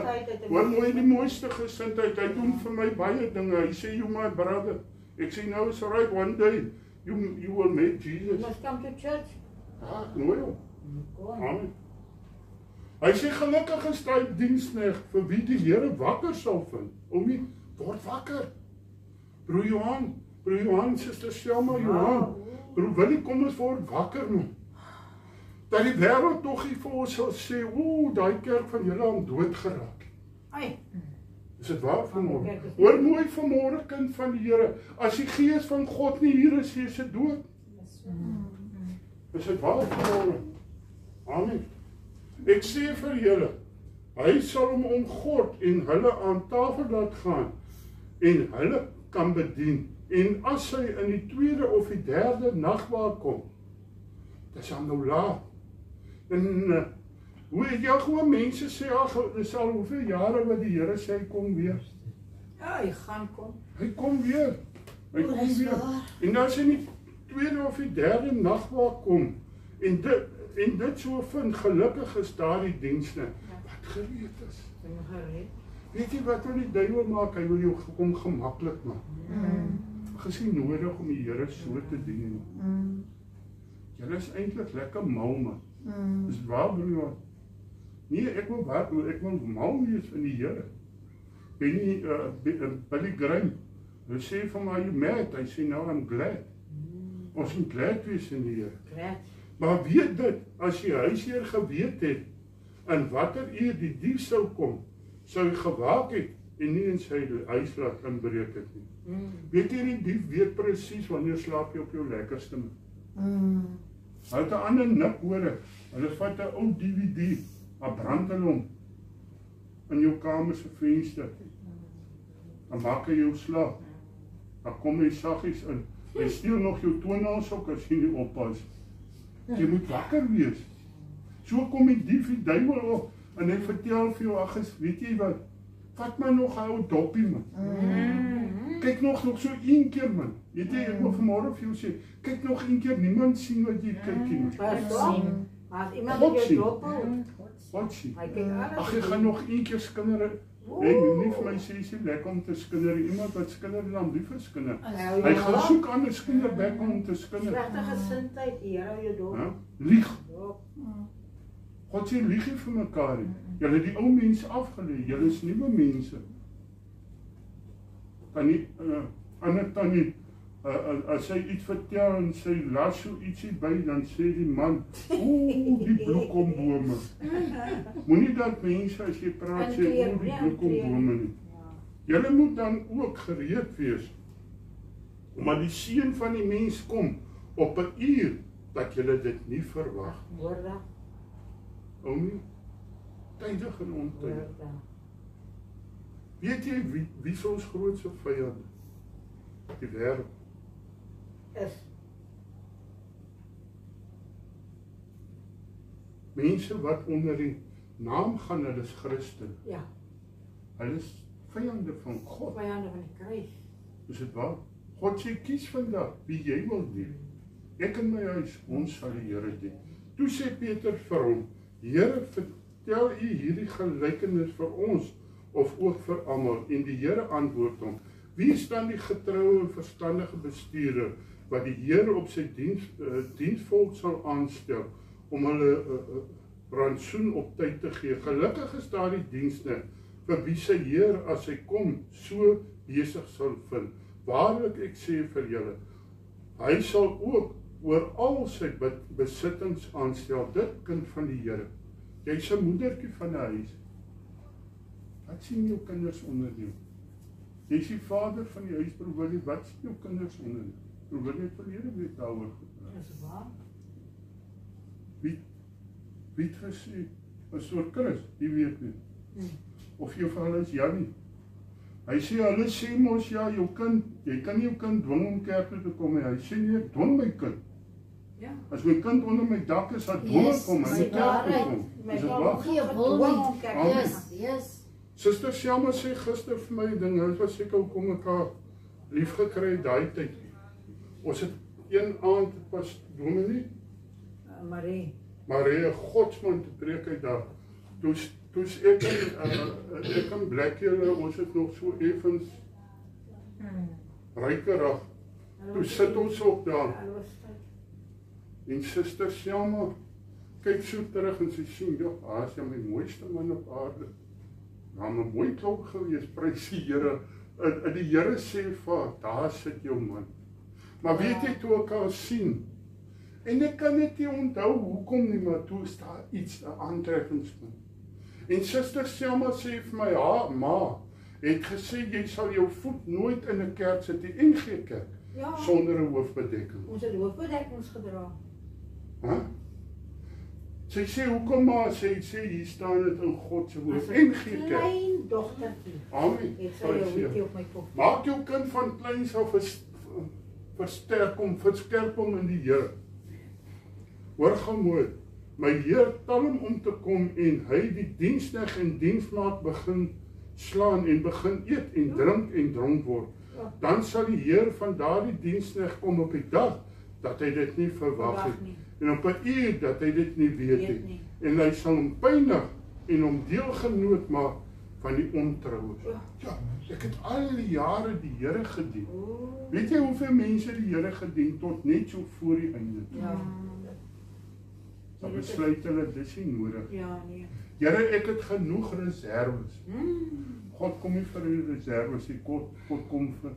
S1: Hoor mooi die mooiste gesindheid. Hy doen vir my baie dinge. Hy sê, you my brother. Ek sê nou, is right, one day, you will meet Jesus.
S4: You must come to church.
S1: Ja, nooi hom.
S4: Go on.
S1: Amen. Hy sê, gelukkig is daai diensknegt vir wie die Here wakker sal vind. Oomie, word wakker. Broer Johan, suster Selma, Johan. Broer Willie, kom ons word wakker nou. Dat die wêreld tog nie vir ons sal sê, o, daai kerk van julle aan dood geraak.
S4: Ai.
S1: Is dit waar vanmôre? Hoor mooi vanmôre, kind van die Here, as die gees van God nie hier is, is dit dood. Is dit waar vanmôre? Amen. Ek sê vir julle, hy sal hom omgord en hulle aan tafel laat gaan en hulle kan bedien. En as hy in die tweede of die derde nagwaak kom, dis aan nou laat. En hoe het jy gewoon mense sê, dis al hoeveel jare wat die Here sê, hy kom weer.
S4: Ja, hy gaan kom.
S1: Hy kom weer. Hy kom weer. En as hy in die tweede of die derde nagwaak kom, en dit so vind, gelukkig is daar die dienste, wat gereed is. Weet jy wat wil die duiwel maak? Hy wil jou kom gemaklik maak. Is nie nodig om die Here so te dien. Julle is eintlik lekker mal, man. Dis waar, broer. Nee, ek wil mal wees in die Here. Billy Graham, hy sê van my, you mad? Hy sê nou, I'm glad. Ons moet glad wees in die Here. Maar weet dit, as jy huisheer geweet het, in watter uur die dief sou kom, sou hy gewaak het, en nie in sy huis laat inbreek het nie. Weet jy die dief weet presies wanneer slaap jy op jou lekkerste man. Hy het 'n ander nik hoor. Hulle vat 'n ou DVD, maar brand hulle hom in jou kamer se venster. Dan maak hy jou slaap. Dan kom hy saggies in. Hy steel nog jou toenails ook as jy nie oppas. Jy moet wakker wees. So kom die dief, die duiwel op, en hy vertel vir jou, ag, weet jy wat? Vat my nog 'n ou doppie, man. Kyk nog so een keer, man. Weet jy, ek wil vanmôre vir jou sê, kyk nog een keer, niemand sien wat jy kyk nie.
S4: As iemand jou doppel,
S1: Wat sien?
S4: hy kyk alles.
S1: Ag, ek gaan nog een keer skinder. Nee, nie vir my sê sy lekker om te skinder. Iemand wat skinder dan lief vir skinder. Hy gaan soek aan 'n skinderbek om te skinder.
S4: Slegte gesindheid, die Here jou doppel.
S1: Lieg. God sê lieg nie vir mekaar nie. Julle het die ou mense afgelê, julle is nuwe mense. Tannie, ander tannie, as sy iets vertel en sy las so ietsie by, dan sê die man, oeh, die bloekombome. Moenie dat mense as jy praat sê, oeh, die bloekombome nie. Julle moet dan ook gereed wees, omdat die seun van die mens kom op 'n uur dat julle dit nie verwag.
S4: Hoor dat?
S1: Oomie, tydig en ontydig.
S4: Hoor dat?
S1: Weet jy wie is ons grootste vyand? Die wêreld.
S4: Is
S1: Mense wat onder die naam gaan, hulle is Christen.
S4: ja,
S1: Hulle is vyande van God.
S4: vyande van die kruis.
S1: Is dit waar? God sê, kies vandag wie jy wil dien. Ek in my huis, ons sal die Here dien. Toe sê Peter vir hom, Here, vertel u hierdie gelykenis vir ons, of ook vir almal? En die Here antwoord hom, wie is dan die getroue en verstandige bestuurder, wat die Here op sy diensvolk sal aanstel, om hulle rantsoen op tyd te gee? Gelukkig is daar die diensknegt, vir wie sy Heer as hy kom, so besig sal vind. Waarlik ek sê vir julle, hy sal ook oor al sy besittings aanstel, dit kind van die Here. Jy's 'n moedertjie van 'n huis. Wat sien jou kinders onderneem? Jy's die vader van die huis, probeer wat sien jou kinders onderneem? Probeer net verlede week daaroor gepraat.
S4: Is waar?
S1: Wie het gesê, 'n soort Chris, die weet nie. Of jou vir hulle is Jannie. Hy sê, hulle sê mos, ja, jou kind, jy kan nie jou kind dwing om kerk toe te kom nie. Hy sê nie, ek dwing my kind.
S4: Ja.
S1: As my kind onder my dak is, dan dwing ek hom, hy moet kerk toe kom. Is dit waar?
S6: Yes.
S1: Suster Selma sê gister vir my ding, hy was seker hoekom ek haar lief gekry daai tyd. Ons het een aand pas dominee,
S4: Marie.
S1: Marie, godsman te preek uit daar. Toes ek en Blackie, ons het nog so effens rykerig. Toe sit ons op daar. En Suster Selma kyk so terug en sy sien, ja, haar is ja my mooiste man op aarde. Nou, my mooi klop gewees, prys die Here. En die Here sê vir, daar sit jou man. Maar weet jy toe ek haar sien, en ek kan net nie onthou hoekom nie, maar toe is daar iets, 'n aantrekkingspunt. En Suster Selma sê vir my, ja, ma, het gesê, jy sal jou voet nooit in 'n kerk sit, die NG Kerk,
S4: Ja.
S1: sonder 'n hoofbedekking.
S4: Ons het hoofbedekkings gedra.
S1: Huh? Sy sê, hoekom maar, sy sê, hier staan het in God se woord,
S4: As 'n
S1: NG Kerk.
S4: klein dogtertjie.
S1: Amen.
S4: Ek sê jou hoedjie op my kop.
S1: Maak jou kind van kleins af verskerp hom in die Here. Hoor gou mooi, my Heer tel hom om te kom en hy die diensknegt en diensmaagd begin slaan en begin eet en drink en dronk word. Dan sal die Heer van daardie diensknegt kom op die dag dat hy dit nie verwag het. En op 'n uur dat hy dit nie weet nie. En hy sal hom pynig en hom deelgenoot maak van die ontroues. Ja, ek het al die jare die Here gedien. Weet jy hoeveel mense die Here gedien tot net so voor die einde?
S4: Ja.
S1: Dan besluit hulle, dis nie nodig.
S4: Ja, nee.
S1: Here, ek het genoeg reserves. God kom nie vir die reserves, die God kom vir,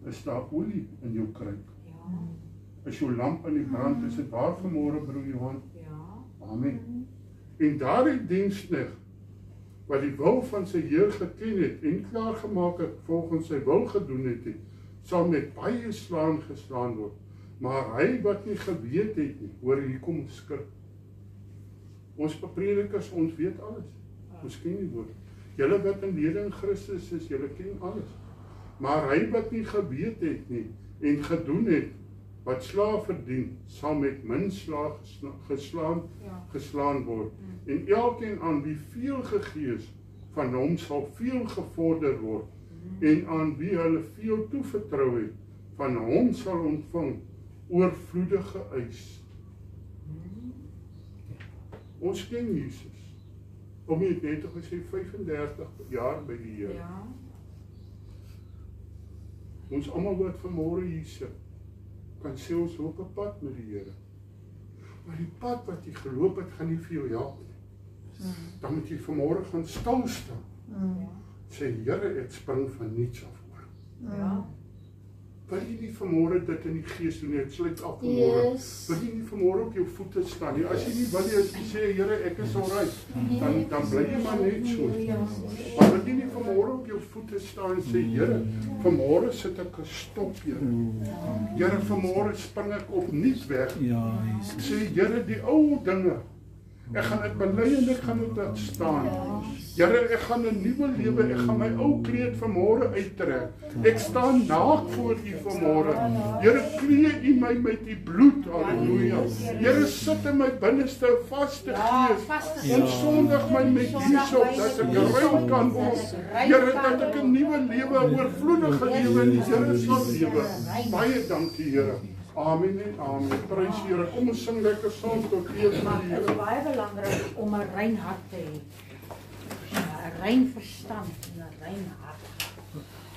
S1: is daar olie in jou kruik?
S4: Ja.
S1: Is jou lamp in die brand, is dit waar vanmôre, broer Johan?
S4: Ja.
S1: Amen. En daardie diensknegt, wat die wil van sy Heer geken het, en klaargemaak het, volgens sy wil gedoen het, sal met baie slaan geslaan word. Maar hy wat nie geweet het nie, hoor hier kom skrik. Ons predikers, ons weet alles. Ons ken die woord. Julle wat in lede in Christus is, julle ken alles. Maar hy wat nie geweet het nie, en gedoen het, wat slaag verdien, sal met min slaag geslaan word. En elkeen aan wie veel gegee is, van hom sal veel gevorder word. En aan wie hulle veel toevertrou het, van hom sal ontvang oorvloedige eis. Ons ken Jesus. Om jy het net gesê 35 jaar by die Here.
S4: Ja.
S1: Ons almal wat vanmôre hier sit, kan sê ons loop 'n pad met die Here. Maar die pad wat jy geloop het, gaan nie vir jou help nie. Dan moet jy vanmôre gaan stil staan. Sê, Here, ek spring van niets af oor.
S4: Ja.
S1: Wil jy nie vanmôre dit in die gees doen nie? Het sluit af vanmôre.
S6: Yes.
S1: Wil jy nie vanmôre op jou voete staan nie? As jy nie wil jy as jy sê, Here, ek is alright, dan bly jy maar net so. Maar wil jy nie vanmôre op jou voete staan en sê, Here, vanmôre sit ek 'n stop, Here. Here, vanmôre spring ek opnuut weg.
S2: Ja, Jesus.
S1: Sê, Here, die ou dinge, ek gaan dit bely en ek gaan dit laat staan. Here, ek gaan 'n nuwe lewe, ek gaan my ou kleed vanmôre uittrek. Ek staan naak voor U vanmôre. Here, kleed U my met U bloed. Halleluja. Here, sit in my binneste 'n vaste gees. Ontsondig my met hierop dat ek geruim kan word. Here, dat ek 'n nuwe lewe, 'n oorvloedige lewe in die Here sal lewe. Baie dankie, Here. Amen en amen. Prys die Here. Kom ons sing lekker saam tot eer van die
S4: Dit is
S1: Here.
S4: baie belangrik om 'n rein hart te hê. 'n Rein verstand en 'n rein hart.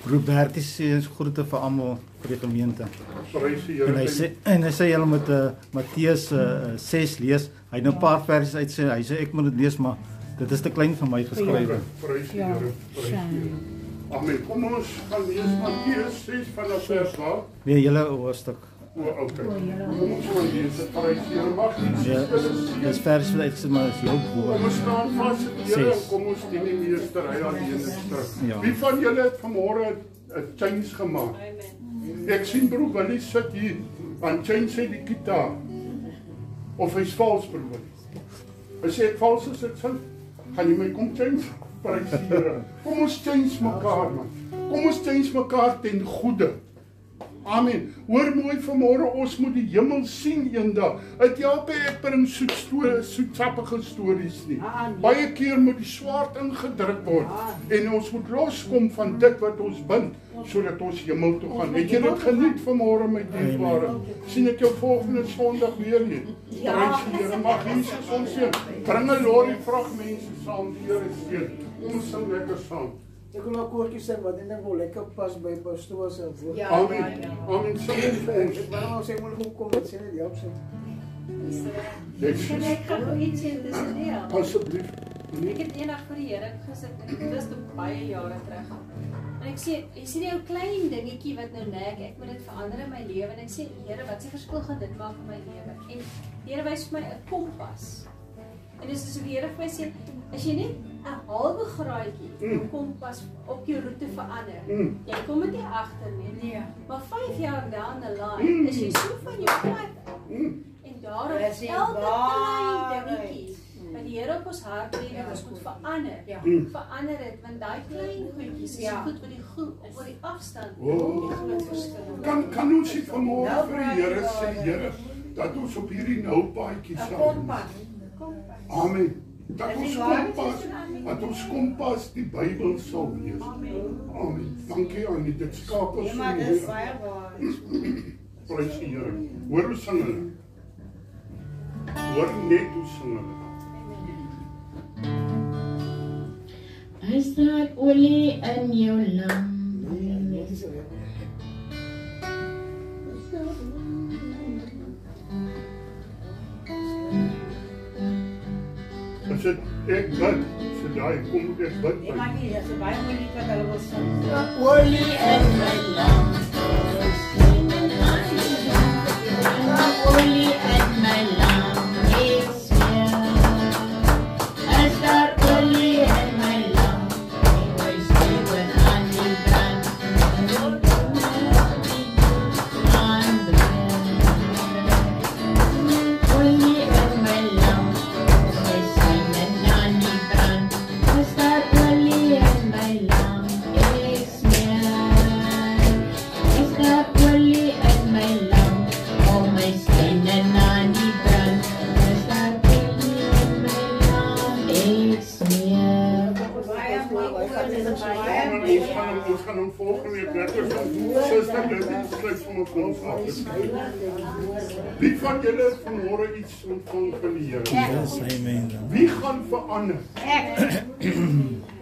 S2: Broer Bertie sê groete vir almal vir die gemeente.
S1: Prys die Here.
S2: En hy sê julle moet Matteus 6 lees. Hy het nou 'n paar versies uit sê. Hy sê ek moet dit lees, maar dit is te klein vir my geskrywe.
S1: Prys die Here. Prys die Here. Amen. Kom ons gaan lees Matteus 6 vanaf vers 12.
S2: Nee, julle hoofstuk.
S1: Okay. Kom ons gaan lees dit. Prys die Here. Mag die
S2: Ja, dis vers wat uitgesit, maar is jou
S1: Kom
S2: woord.
S1: ons staan vas in die Here en
S2: 6.
S1: kom ons dien die meester hy alleen is terug.
S2: Ja.
S1: Wie van julle het vanmôre 'n change gemaak?
S5: Amen.
S1: Ek sien broer Willie sit hier aan change sy die gitaar. Of hy's vals broer Willie. Hy sê ek vals is dit sin. Gaan jy my kom change? Prys die Here. Kom ons change mekaar man. Kom ons change mekaar ten goeie. Amen. Hoor mooi vanmôre, ons moet die hemel sien eendag. Dit help ek bring soetsappige stories nie. Baie keer moet die swaard ingedruk word en ons moet loskom van dit wat ons bind sodat ons hemel toe gaan. Het jy dit geniet vanmôre my dierbare? Sien ek jou volgende Sondag weer nie. Prys die Here, mag Jesus ons seën. Bring 'n lorry vrag mense saam, die Here seën. Ons sing lekker saam.
S7: Ek wil nou koortjie sing wat ek dink wel lekker pas by pastoor se woord.
S1: Amen. Amen. Sing dit vir ons.
S7: Ek wou nou sê moet ek kom met sê dit help sy.
S5: Kan ek gou iets sê dis nie.
S1: Asseblief.
S5: Ek het eendag vir die Here gesit en dit was toe baie jare terug. En ek sê, jy sien die ou klein dingetjie wat nou nek, ek moet dit verander in my lewe en ek sê, Here, wat se verskil gaan dit maak in my lewe? En die Here wys vir my 'n kompas. En dis asof die Here vir my sê, as jy net 'n halwe graadjie jou kompas op jou roete verander, jy kom dit nie agter nie. Maar 5 jaar down the line, is jy so van jou pad af. En daarom
S4: Dis die
S5: elke klein
S4: waarheid.
S5: dingetjie wat die Here op ons hart lê dat ons moet verander. Verander dit want daai klein goedjies is goed wat die goed oor die afstand die groot verskil.
S1: Kan ons nie vanmôre vir die Here sê, Here, dat ons op hierdie nou paadjie sal. Amen. Dat ons kompas die Bybel sal wees. Amen. Dankie Annie, dit skakel so mooi. Prys die Here. Hoor hoe sing hulle? Hoor net hoe sing hulle.
S3: Is daar olie in jou lamp?
S1: As dit ek bid, so daai kom ek bid.
S4: Jy maak nie, dit is 'n baie mooi lied wat hulle wil sing.
S3: Olie in my lamp. Olie in my lamp is here. Is daar olie in my lamp? Ek steek aan die brand. Olie in my lamp. Ek steek aan die brand. Is daar olie in my lamp? Is here. Is daar olie in my lamp? Om my stene na die brand. Is daar olie in my lamp? Is here.
S4: Baie mooi oor, dit is baie
S1: Ons gaan hom volgende week lekker doen. Suster, dit is sluit vir ons af. Wie van julle het vanmôre iets ontvang van die Here?
S2: Yes, amen.
S1: Wie gaan verander?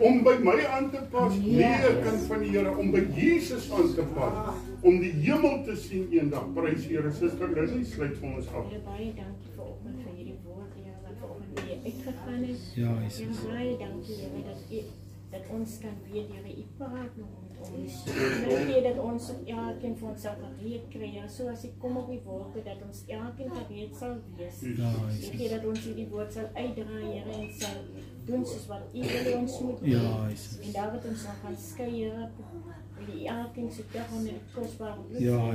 S1: Om by my aan te pas? Nee, 'n kind van die Here, om by Jesus aan te pas. Om die hemel te sien eendag. Prys die Here. Suster, dit sluit vir ons af.
S8: Baie dankie vir oggend vir hierdie woord, Here, wat vanoggend weer uitgegaan het.
S2: Ja,
S8: Here,
S2: Jesus.
S8: baie dankie, Here, dat dat ons kan weet deur u praat met ons. Wil gee dat ons ook elkeen vir ons sal gereed kry. So as ek kom op die wolke dat ons elkeen gereed sal wees. Wil gee dat ons hierdie woord sal uitdra, Here, en sal doen soos wat u wil ons moet doen. En daar wat ons sal gaan skei, Here, wil u elkeen se dag onder die kosbare bloed. Ja,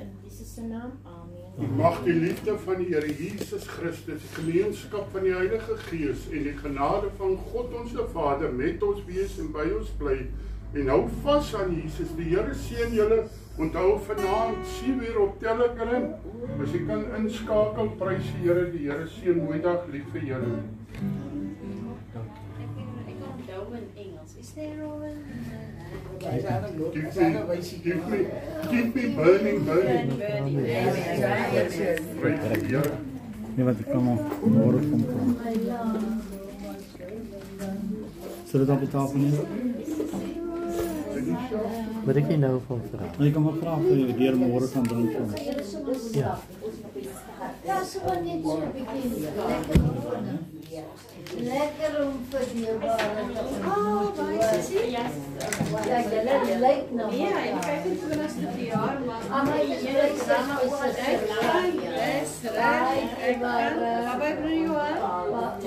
S8: in Jesus se naam. Amen.
S1: Mag die liefde van die Here Jesus Christus, die gemeenskap van die Heilige Gees en die genade van God ons Vader met ons wees en by ons bly. En hou vas aan Jesus. Die Here seën julle. Onthou vanaand 7:00 op Telegram. As jy kan inskakel, prys die Here. Die Here seën. Mooi dag, lief vir julle.
S5: In Engels. Is there all
S1: Keep me burning.
S2: Nee, wat ek kan maar môre kom. Zullen we dat betalen neer?
S9: Wat ek nou van vra?
S2: Jy kan maar vra of jy weer môre kan drink.
S6: Ja. Ja, so net so 'n bietjie lekker om vir die ware te doen. Ja, jy lyk nou.
S5: Ja, en kyk net hoe ons dit jaar maar.
S6: Maar jy lyk saam oor dit.
S5: Yes, reg. Baie Johan.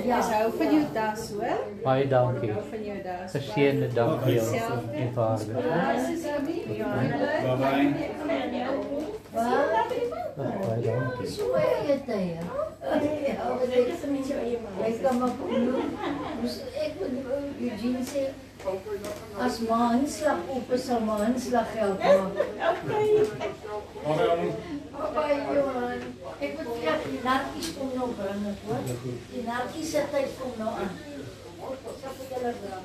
S5: Ja, hou van jou das, hoor.
S9: Baie dankie.
S5: Hou van jou das.
S9: Geseënde dag vir jou en vader. Baie dankie.
S6: So baie tye. Ek kan maar dus ek moet Eugene sê as man slag op is al man slag help maar. Baie Johan. Ek moet ja, die narkies kom nou bring hoor. Die narkies se tyd kom nou aan. Ek het hulle graag.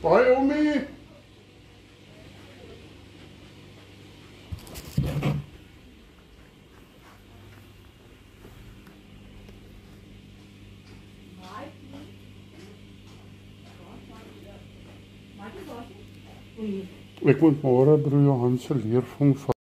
S1: Bye, Omi. Ek moet môre broer Johan se leervang